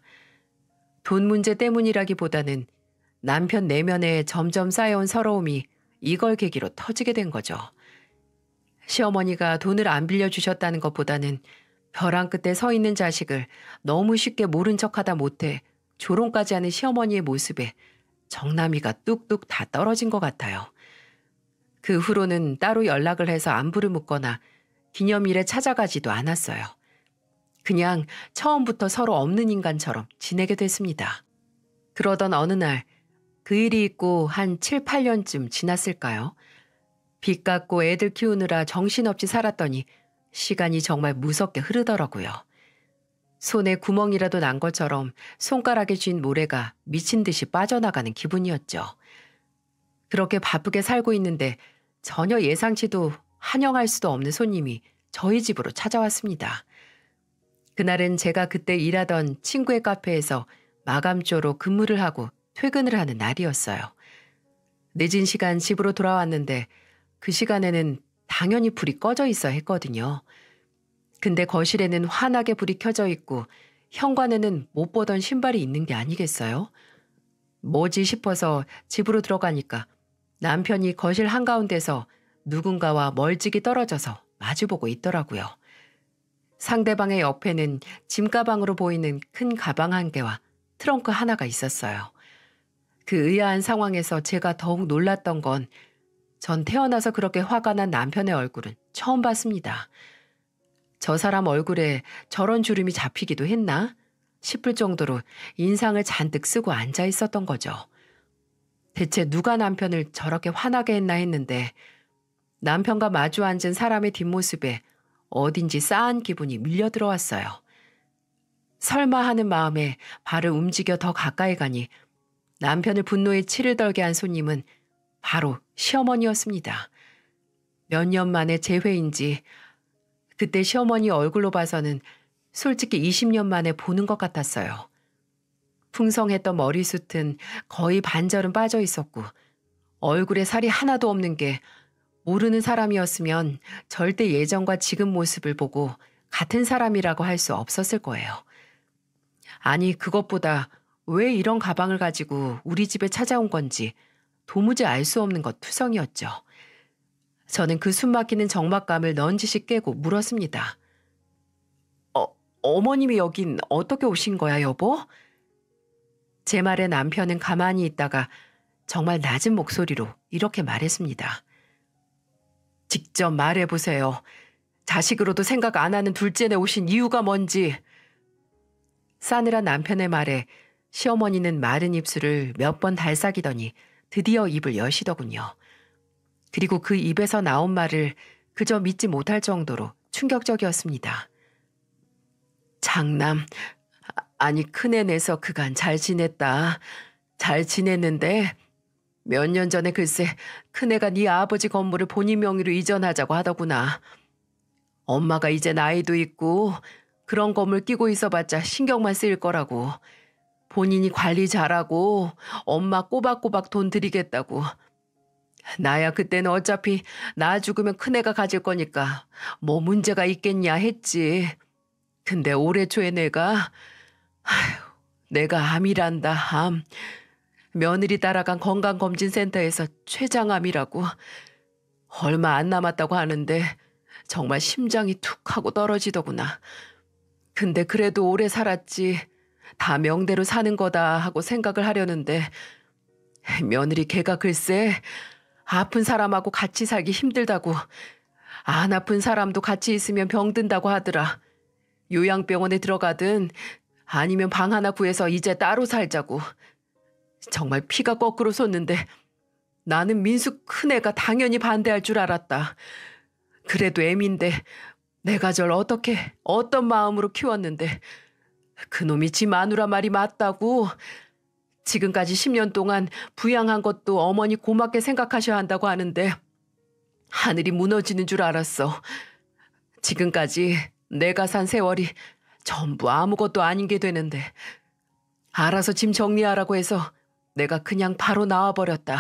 돈 문제 때문이라기보다는 남편 내면에 점점 쌓여온 서러움이 이걸 계기로 터지게 된 거죠. 시어머니가 돈을 안 빌려주셨다는 것보다는 벼랑 끝에 서 있는 자식을 너무 쉽게 모른 척하다 못해 조롱까지 하는 시어머니의 모습에 정남이가 뚝뚝 다 떨어진 것 같아요. 그 후로는 따로 연락을 해서 안부를 묻거나 기념일에 찾아가지도 않았어요. 그냥 처음부터 서로 없는 인간처럼 지내게 됐습니다. 그러던 어느 날 그 일이 있고 한 7, 8년쯤 지났을까요? 빚 갚고 애들 키우느라 정신없이 살았더니 시간이 정말 무섭게 흐르더라고요. 손에 구멍이라도 난 것처럼 손가락에 쥔 모래가 미친 듯이 빠져나가는 기분이었죠. 그렇게 바쁘게 살고 있는데 전혀 예상치도 환영할 수도 없는 손님이 저희 집으로 찾아왔습니다. 그날은 제가 그때 일하던 친구의 카페에서 마감조로 근무를 하고 퇴근을 하는 날이었어요. 늦은 시간 집으로 돌아왔는데 그 시간에는 당연히 불이 꺼져 있어야 했거든요. 근데 거실에는 환하게 불이 켜져 있고 현관에는 못 보던 신발이 있는 게 아니겠어요? 뭐지 싶어서 집으로 들어가니까 남편이 거실 한가운데서 누군가와 멀찍이 떨어져서 마주보고 있더라고요. 상대방의 옆에는 짐가방으로 보이는 큰 가방 한 개와 트렁크 하나가 있었어요. 그 의아한 상황에서 제가 더욱 놀랐던 건 전 태어나서 그렇게 화가 난 남편의 얼굴은 처음 봤습니다. 저 사람 얼굴에 저런 주름이 잡히기도 했나 싶을 정도로 인상을 잔뜩 쓰고 앉아 있었던 거죠. 대체 누가 남편을 저렇게 화나게 했나 했는데 남편과 마주 앉은 사람의 뒷모습에 어딘지 싸한 기분이 밀려 들어왔어요. 설마 하는 마음에 발을 움직여 더 가까이 가니 남편을 분노에 치를 떨게 한 손님은 바로 시어머니였습니다. 몇 년 만에 재회인지 그때 시어머니 얼굴로 봐서는 솔직히 20년 만에 보는 것 같았어요. 풍성했던 머리숱은 거의 반절은 빠져 있었고 얼굴에 살이 하나도 없는 게 모르는 사람이었으면 절대 예전과 지금 모습을 보고 같은 사람이라고 할 수 없었을 거예요. 아니 그것보다 왜 이런 가방을 가지고 우리 집에 찾아온 건지 도무지 알 수 없는 것 투성이었죠. 저는 그 숨막히는 적막감을 넌지시 깨고 물었습니다. 어머님이 여긴 어떻게 오신 거야, 여보? 제 말에 남편은 가만히 있다가 정말 낮은 목소리로 이렇게 말했습니다. 직접 말해보세요. 자식으로도 생각 안 하는 둘째네 오신 이유가 뭔지. 싸늘한 남편의 말에 시어머니는 마른 입술을 몇 번 달싹이더니 드디어 입을 여시더군요. 그리고 그 입에서 나온 말을 그저 믿지 못할 정도로 충격적이었습니다. 장남, 아니 큰애 내서 그간 잘 지냈다. 잘 지냈는데 몇 년 전에 글쎄 큰애가 네 아버지 건물을 본인 명의로 이전하자고 하더구나. 엄마가 이제 나이도 있고 그런 건물 끼고 있어봤자 신경만 쓰일 거라고. 본인이 관리 잘하고 엄마 꼬박꼬박 돈 드리겠다고. 나야 그때는 어차피 나 죽으면 큰애가 가질 거니까 뭐 문제가 있겠냐 했지. 근데 올해 초에 내가 암이란다, 암. 며느리 따라간 건강검진센터에서 췌장암이라고. 얼마 안 남았다고 하는데 정말 심장이 툭 하고 떨어지더구나. 근데 그래도 오래 살았지. 다 명대로 사는 거다 하고 생각을 하려는데 며느리 걔가 글쎄 아픈 사람하고 같이 살기 힘들다고. 안 아픈 사람도 같이 있으면 병든다고 하더라. 요양병원에 들어가든 아니면 방 하나 구해서 이제 따로 살자고. 정말 피가 거꾸로 솟는데 나는 민수 큰애가 당연히 반대할 줄 알았다. 그래도 애민데 내가 절 어떻게 어떤 마음으로 키웠는데 그놈이 지 마누라 말이 맞다고. 지금까지 10년 동안 부양한 것도 어머니 고맙게 생각하셔야 한다고 하는데 하늘이 무너지는 줄 알았어. 지금까지 내가 산 세월이 전부 아무것도 아닌 게 되는데 알아서 짐 정리하라고 해서 내가 그냥 바로 나와버렸다.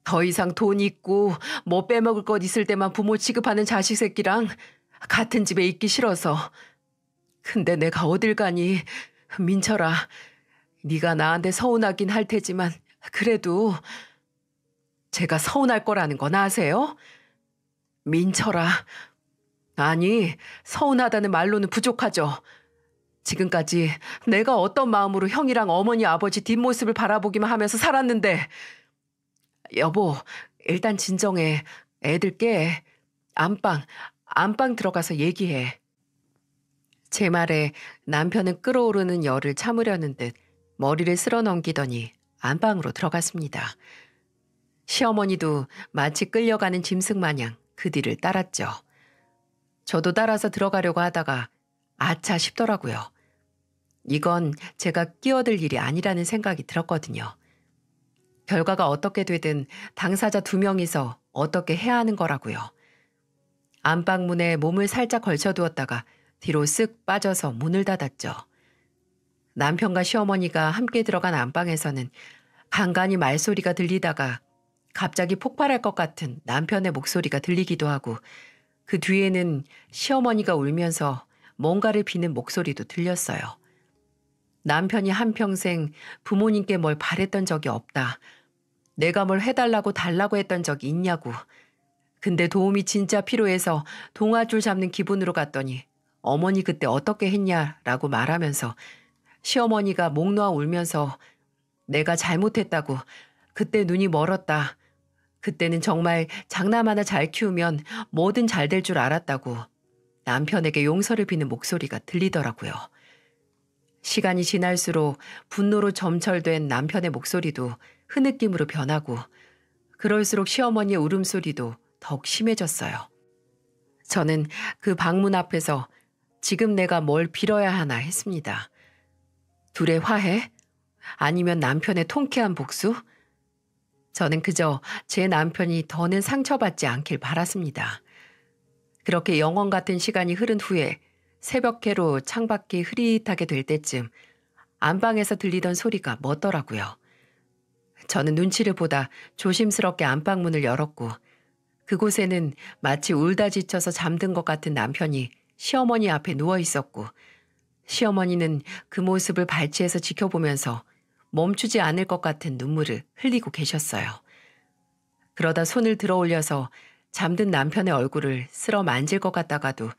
더 이상 돈 있고 뭐 빼먹을 것 있을 때만 부모 취급하는 자식 새끼랑 같은 집에 있기 싫어서. 근데 내가 어딜 가니. 민철아, 네가 나한테 서운하긴 할 테지만 그래도 제가 서운할 거라는 건 아세요? 민철아, 아니 서운하다는 말로는 부족하죠. 지금까지 내가 어떤 마음으로 형이랑 어머니 아버지 뒷모습을 바라보기만 하면서 살았는데. 여보, 일단 진정해. 애들 깨. 안방 들어가서 얘기해. 제 말에 남편은 끓어오르는 열을 참으려는 듯 머리를 쓸어 넘기더니 안방으로 들어갔습니다. 시어머니도 마치 끌려가는 짐승 마냥 그 뒤를 따랐죠. 저도 따라서 들어가려고 하다가 아차 싶더라고요. 이건 제가 끼어들 일이 아니라는 생각이 들었거든요. 결과가 어떻게 되든 당사자 2명이서 어떻게 해야 하는 거라고요. 안방문에 몸을 살짝 걸쳐두었다가 뒤로 쓱 빠져서 문을 닫았죠. 남편과 시어머니가 함께 들어간 안방에서는 간간히 말소리가 들리다가 갑자기 폭발할 것 같은 남편의 목소리가 들리기도 하고 그 뒤에는 시어머니가 울면서 뭔가를 비는 목소리도 들렸어요. 남편이 한평생 부모님께 뭘 바랬던 적이 없다. 내가 뭘 해달라고 달라고 했던 적이 있냐고. 근데 도움이 진짜 필요해서 동아줄 잡는 기분으로 갔더니 어머니 그때 어떻게 했냐라고 말하면서 시어머니가 목 놓아 울면서 내가 잘못했다고. 그때 눈이 멀었다. 그때는 정말 장남 하나 잘 키우면 뭐든 잘 될 줄 알았다고 남편에게 용서를 비는 목소리가 들리더라고요. 시간이 지날수록 분노로 점철된 남편의 목소리도 흐느낌으로 변하고 그럴수록 시어머니의 울음소리도 더욱 심해졌어요. 저는 그 방문 앞에서 지금 내가 뭘 빌어야 하나 했습니다. 둘의 화해? 아니면 남편의 통쾌한 복수? 저는 그저 제 남편이 더는 상처받지 않길 바랐습니다. 그렇게 영원 같은 시간이 흐른 후에 새벽해로 창밖이 흐릿하게 될 때쯤 안방에서 들리던 소리가 멎더라고요. 저는 눈치를 보다 조심스럽게 안방문을 열었고 그곳에는 마치 울다 지쳐서 잠든 것 같은 남편이 시어머니 앞에 누워 있었고 시어머니는 그 모습을 발치해서 지켜보면서 멈추지 않을 것 같은 눈물을 흘리고 계셨어요. 그러다 손을 들어 올려서 잠든 남편의 얼굴을 쓸어 만질 것 같다가도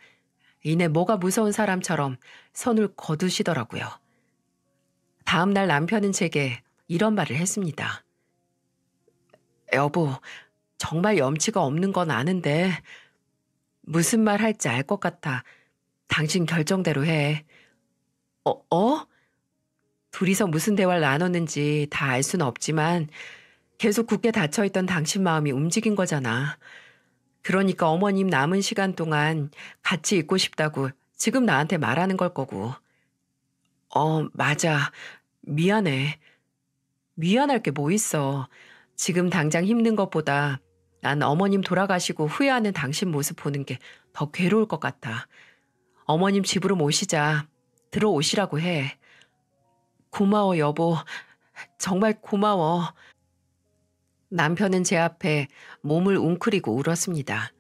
이내 뭐가 무서운 사람처럼 손을 거두시더라고요. 다음 날 남편은 제게 이런 말을 했습니다. 여보, 정말 염치가 없는 건 아는데 무슨 말 할지 알 것 같아. 당신 결정대로 해. 어? 둘이서 무슨 대화를 나눴는지 다 알 수는 없지만 계속 굳게 닫혀있던 당신 마음이 움직인 거잖아. 그러니까 어머님 남은 시간 동안 같이 있고 싶다고 지금 나한테 말하는 걸 거고. 맞아. 미안해. 미안할 게 뭐 있어. 지금 당장 힘든 것보다 난 어머님 돌아가시고 후회하는 당신 모습 보는 게 더 괴로울 것 같아. 어머님 집으로 모시자. 들어오시라고 해. 고마워, 여보. 정말 고마워. 남편은 제 앞에 몸을 웅크리고 울었습니다.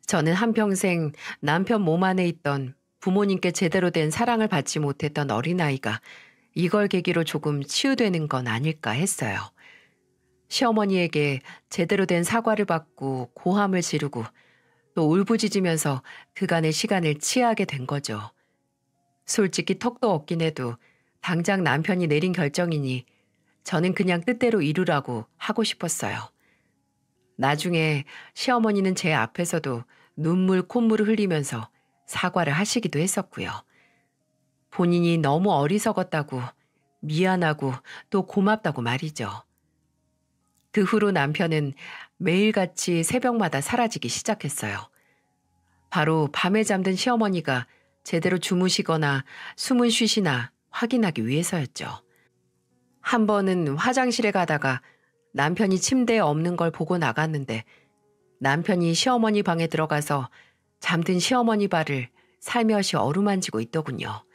저는 한평생 남편 몸 안에 있던 부모님께 제대로 된 사랑을 받지 못했던 어린아이가 이걸 계기로 조금 치유되는 건 아닐까 했어요. 시어머니에게 제대로 된 사과를 받고 고함을 지르고 또 울부짖으면서 그간의 시간을 치하게 된 거죠. 솔직히 턱도 없긴 해도 당장 남편이 내린 결정이니 저는 그냥 뜻대로 이루라고 하고 싶었어요. 나중에 시어머니는 제 앞에서도 눈물 콧물을 흘리면서 사과를 하시기도 했었고요. 본인이 너무 어리석었다고 미안하고 또 고맙다고 말이죠. 그 후로 남편은 매일같이 새벽마다 사라지기 시작했어요. 바로 밤에 잠든 시어머니가 제대로 주무시거나 숨을 쉬시나 확인하기 위해서였죠. 한 번은 화장실에 가다가 남편이 침대에 없는 걸 보고 나갔는데 남편이 시어머니 방에 들어가서 잠든 시어머니 발을 살며시 어루만지고 있더군요.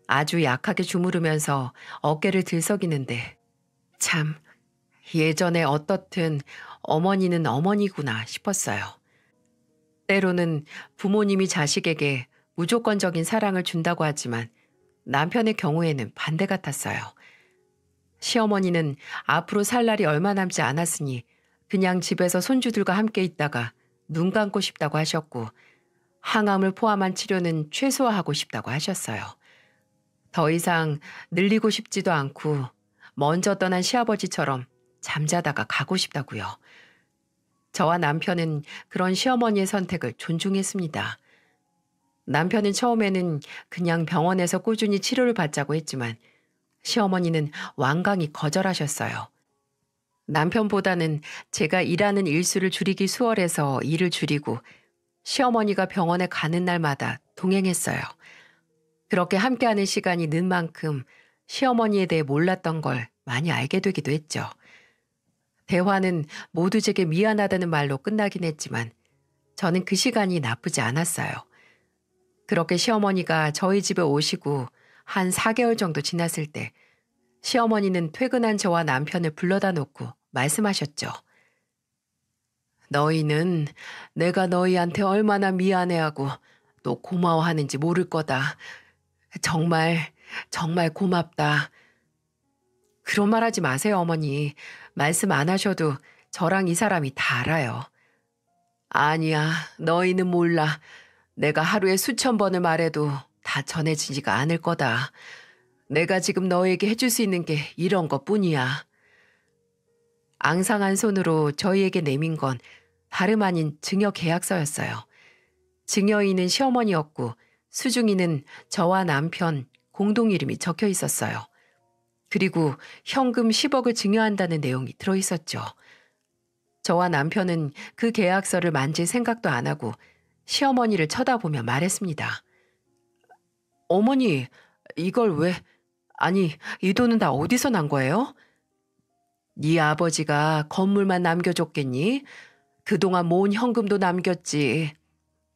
아주 약하게 주무르면서 어깨를 들썩이는데 참 예전에 어떻든 어머니는 어머니구나 싶었어요. 때로는 부모님이 자식에게 무조건적인 사랑을 준다고 하지만 남편의 경우에는 반대 같았어요. 시어머니는 앞으로 살 날이 얼마 남지 않았으니 그냥 집에서 손주들과 함께 있다가 눈 감고 싶다고 하셨고 항암을 포함한 치료는 최소화하고 싶다고 하셨어요. 더 이상 늘리고 싶지도 않고 먼저 떠난 시아버지처럼 잠자다가 가고 싶다고요. 저와 남편은 그런 시어머니의 선택을 존중했습니다. 남편은 처음에는 그냥 병원에서 꾸준히 치료를 받자고 했지만 시어머니는 완강히 거절하셨어요. 남편보다는 제가 일하는 일수를 줄이기 수월해서 일을 줄이고 시어머니가 병원에 가는 날마다 동행했어요. 그렇게 함께하는 시간이 는 만큼 시어머니에 대해 몰랐던 걸 많이 알게 되기도 했죠. 대화는 모두 제게 미안하다는 말로 끝나긴 했지만 저는 그 시간이 나쁘지 않았어요. 그렇게 시어머니가 저희 집에 오시고 한 4개월 정도 지났을 때 시어머니는 퇴근한 저와 남편을 불러다 놓고 말씀하셨죠. 너희는 내가 너희한테 얼마나 미안해하고 또 고마워하는지 모를 거다. 정말 고맙다. 그런 말 하지 마세요, 어머니. 말씀 안 하셔도 저랑 이 사람이 다 알아요. 아니야, 너희는 몰라. 내가 하루에 수천 번을 말해도 다 전해지지가 않을 거다. 내가 지금 너에게 해줄 수 있는 게 이런 것뿐이야. 앙상한 손으로 저희에게 내민 건 다름 아닌 증여 계약서였어요. 증여인은 시어머니였고 수중인은 저와 남편 공동 이름이 적혀 있었어요. 그리고 현금 10억을 증여한다는 내용이 들어있었죠. 저와 남편은 그 계약서를 만질 생각도 안 하고 시어머니를 쳐다보며 말했습니다. 어머니, 이걸 왜... 아니, 이 돈은 다 어디서 난 거예요? 네 아버지가 건물만 남겨줬겠니? 그동안 모은 현금도 남겼지.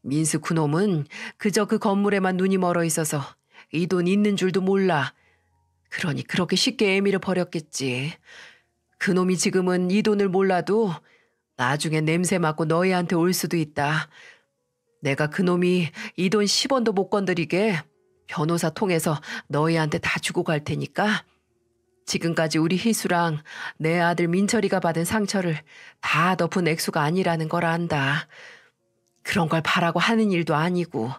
민수 그놈은 그저 그 건물에만 눈이 멀어 있어서 이 돈 있는 줄도 몰라. 그러니 그렇게 쉽게 애미를 버렸겠지. 그놈이 지금은 이 돈을 몰라도 나중에 냄새 맡고 너희한테 올 수도 있다. 내가 그놈이 이 돈 10원도 못 건드리게 변호사 통해서 너희한테 다 주고 갈 테니까 지금까지 우리 희수랑 내 아들 민철이가 받은 상처를 다 덮은 액수가 아니라는 걸 안다. 그런 걸 바라고 하는 일도 아니고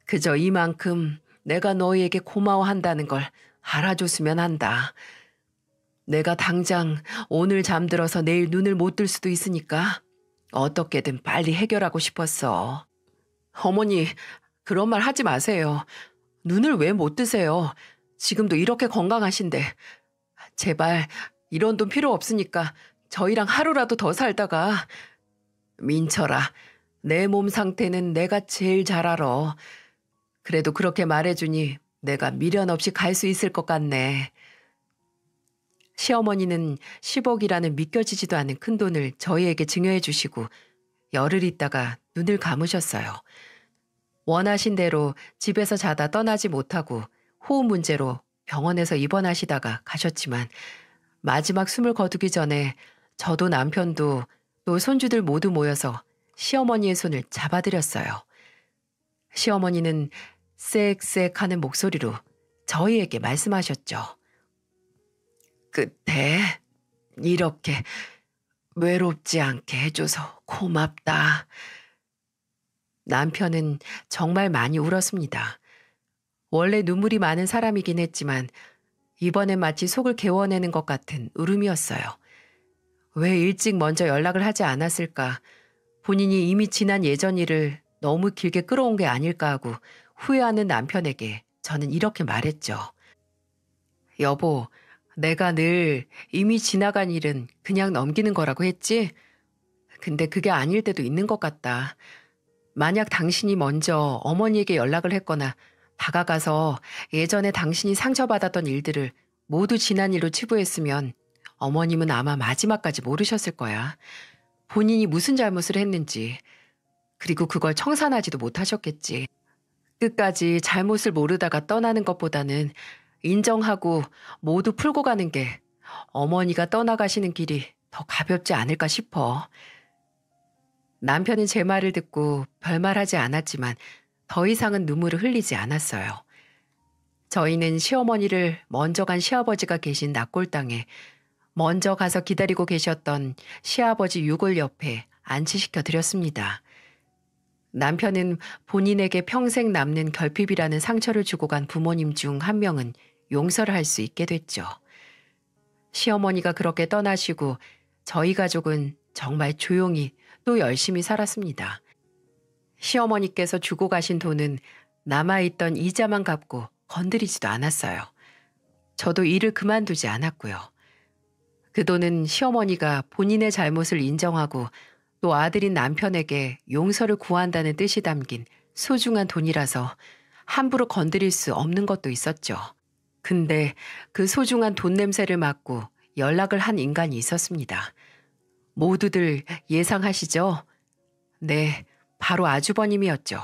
그저 이만큼 내가 너희에게 고마워한다는 걸 알아줬으면 한다. 내가 당장 오늘 잠들어서 내일 눈을 못 뜰 수도 있으니까 어떻게든 빨리 해결하고 싶었어. 어머니, 그런 말 하지 마세요. 눈을 왜 못 뜨세요? 지금도 이렇게 건강하신데. 제발 이런 돈 필요 없으니까 저희랑 하루라도 더 살다가. 민철아, 내 몸 상태는 내가 제일 잘 알아. 그래도 그렇게 말해주니 내가 미련 없이 갈 수 있을 것 같네. 시어머니는 10억이라는 믿겨지지도 않은 큰돈을 저희에게 증여해 주시고 열흘 있다가 눈을 감으셨어요. 원하신 대로 집에서 자다 떠나지 못하고 호흡 문제로 병원에서 입원하시다가 가셨지만 마지막 숨을 거두기 전에 저도 남편도 또 손주들 모두 모여서 시어머니의 손을 잡아드렸어요. 시어머니는 쌕쌕 하는 목소리로 저희에게 말씀하셨죠. 끝에 이렇게 외롭지 않게 해줘서 고맙다. 남편은 정말 많이 울었습니다. 원래 눈물이 많은 사람이긴 했지만 이번엔 마치 속을 개워내는 것 같은 울음이었어요. 왜 일찍 먼저 연락을 하지 않았을까? 본인이 이미 지난 예전 일을 너무 길게 끌어온 게 아닐까 하고 후회하는 남편에게 저는 이렇게 말했죠. 여보, 내가 늘 이미 지나간 일은 그냥 넘기는 거라고 했지? 근데 그게 아닐 때도 있는 것 같다. 만약 당신이 먼저 어머니에게 연락을 했거나 다가가서 예전에 당신이 상처받았던 일들을 모두 지난 일로 치부했으면 어머님은 아마 마지막까지 모르셨을 거야. 본인이 무슨 잘못을 했는지, 그리고 그걸 청산하지도 못하셨겠지. 끝까지 잘못을 모르다가 떠나는 것보다는 인정하고 모두 풀고 가는 게 어머니가 떠나가시는 길이 더 가볍지 않을까 싶어. 남편은 제 말을 듣고 별말하지 않았지만 더 이상은 눈물을 흘리지 않았어요. 저희는 시어머니를 먼저 간 시아버지가 계신 낙골당에 먼저 가서 기다리고 계셨던 시아버지 유골 옆에 안치시켜 드렸습니다. 남편은 본인에게 평생 남는 결핍이라는 상처를 주고 간 부모님 중 한 명은 용서를 할 수 있게 됐죠. 시어머니가 그렇게 떠나시고 저희 가족은 정말 조용히 또 열심히 살았습니다. 시어머니께서 주고 가신 돈은 남아있던 이자만 갚고 건드리지도 않았어요. 저도 일을 그만두지 않았고요. 그 돈은 시어머니가 본인의 잘못을 인정하고 또 아들인 남편에게 용서를 구한다는 뜻이 담긴 소중한 돈이라서 함부로 건드릴 수 없는 것도 있었죠. 근데 그 소중한 돈 냄새를 맡고 연락을 한 인간이 있었습니다. 모두들 예상하시죠? 네, 바로 아주버님이었죠.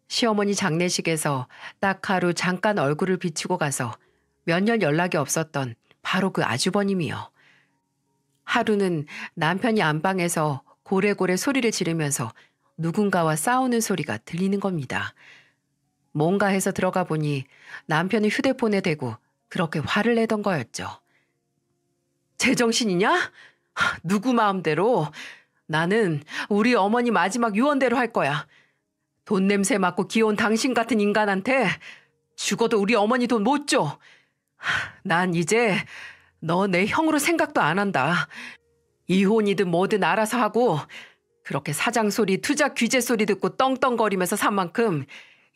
시어머니 장례식에서 딱 하루 잠깐 얼굴을 비추고 가서 몇 년 연락이 없었던 바로 그 아주버님이요. 하루는 남편이 안방에서 고래고래 소리를 지르면서 누군가와 싸우는 소리가 들리는 겁니다. 뭔가 해서 들어가 보니 남편이 휴대폰에 대고 그렇게 화를 내던 거였죠. 제정신이냐? 누구 마음대로? 나는 우리 어머니 마지막 유언대로 할 거야. 돈 냄새 맡고 귀여운 당신 같은 인간한테 죽어도 우리 어머니 돈 못 줘. 난 이제 너 내 형으로 생각도 안 한다. 이혼이든 뭐든 알아서 하고 그렇게 사장 소리, 투자 규제 소리 듣고 떵떵거리면서 산 만큼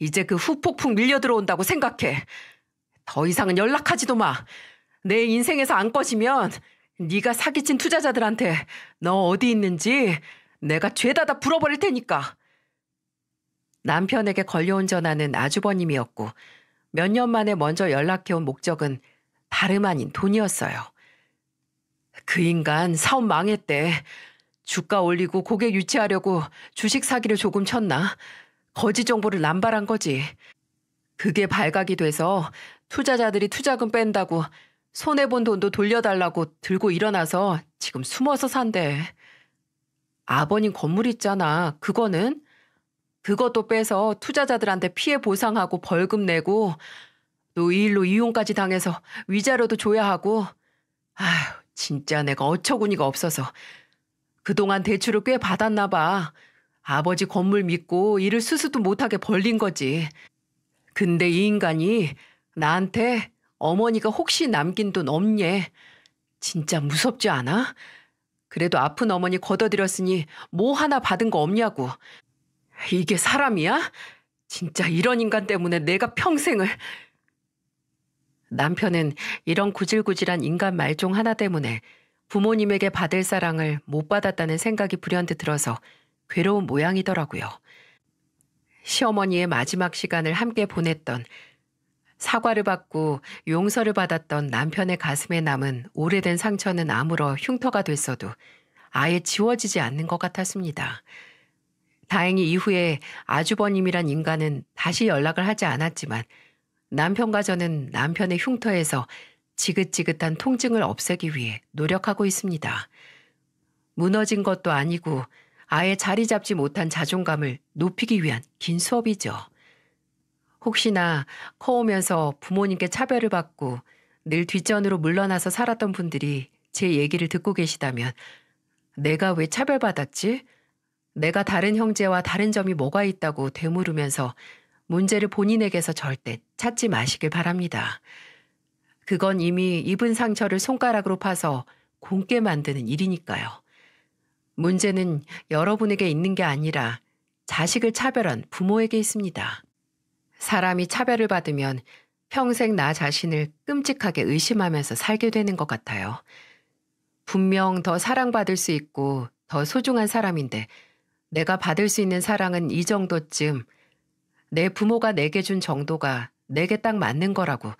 이제 그 후폭풍 밀려 들어온다고 생각해. 더 이상은 연락하지도 마. 내 인생에서 안 꺼지면 네가 사기친 투자자들한테 너 어디 있는지 내가 죄다 다 불어버릴 테니까. 남편에게 걸려온 전화는 아주버님이었고 몇 년 만에 먼저 연락해온 목적은 다름 아닌 돈이었어요. 그 인간 사업 망했대. 주가 올리고 고객 유치하려고 주식 사기를 조금 쳤나? 거짓 정보를 남발한 거지. 그게 발각이 돼서 투자자들이 투자금 뺀다고 손해본 돈도 돌려달라고 들고 일어나서 지금 숨어서 산대. 아버님 건물 있잖아. 그것도 빼서 투자자들한테 피해 보상하고 벌금 내고 또 이 일로 이혼까지 당해서 위자료도 줘야 하고. 아휴, 진짜 내가 어처구니가 없어서 그동안 대출을 꽤 받았나 봐. 아버지 건물 믿고 일을 수수도 못하게 벌린 거지. 근데 이 인간이 나한테 어머니가 혹시 남긴 돈 없냐? 진짜 무섭지 않아? 그래도 아픈 어머니 걷어들였으니 뭐 하나 받은 거 없냐고. 이게 사람이야? 진짜 이런 인간 때문에 내가 평생을... 남편은 이런 구질구질한 인간 말종 하나 때문에 부모님에게 받을 사랑을 못 받았다는 생각이 불현듯 들어서 괴로운 모양이더라고요. 시어머니의 마지막 시간을 함께 보냈던, 사과를 받고 용서를 받았던 남편의 가슴에 남은 오래된 상처는 아물어 흉터가 됐어도 아예 지워지지 않는 것 같았습니다. 다행히 이후에 아주버님이란 인간은 다시 연락을 하지 않았지만 남편과 저는 남편의 흉터에서 지긋지긋한 통증을 없애기 위해 노력하고 있습니다. 무너진 것도 아니고 아예 자리 잡지 못한 자존감을 높이기 위한 긴 수업이죠. 혹시나 커오면서 부모님께 차별을 받고 늘 뒷전으로 물러나서 살았던 분들이 제 얘기를 듣고 계시다면 내가 왜 차별받았지? 내가 다른 형제와 다른 점이 뭐가 있다고 되물으면서 문제를 본인에게서 절대 찾지 마시길 바랍니다. 그건 이미 입은 상처를 손가락으로 파서 곪게 만드는 일이니까요. 문제는 여러분에게 있는 게 아니라 자식을 차별한 부모에게 있습니다. 사람이 차별을 받으면 평생 나 자신을 끔찍하게 의심하면서 살게 되는 것 같아요. 분명 더 사랑받을 수 있고 더 소중한 사람인데 내가 받을 수 있는 사랑은 이 정도쯤, 내 부모가 내게 준 정도가 내게 딱 맞는 거라고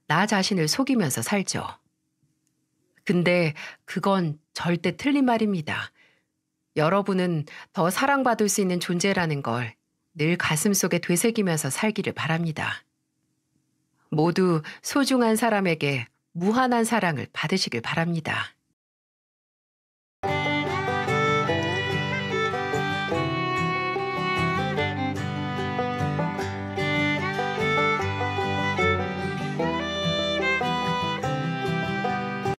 나 자신을 속이면서 살죠. 근데 그건 절대 틀린 말입니다. 여러분은 더 사랑받을 수 있는 존재라는 걸 늘 가슴속에 되새기면서 살기를 바랍니다. 모두 소중한 사람에게 무한한 사랑을 받으시길 바랍니다.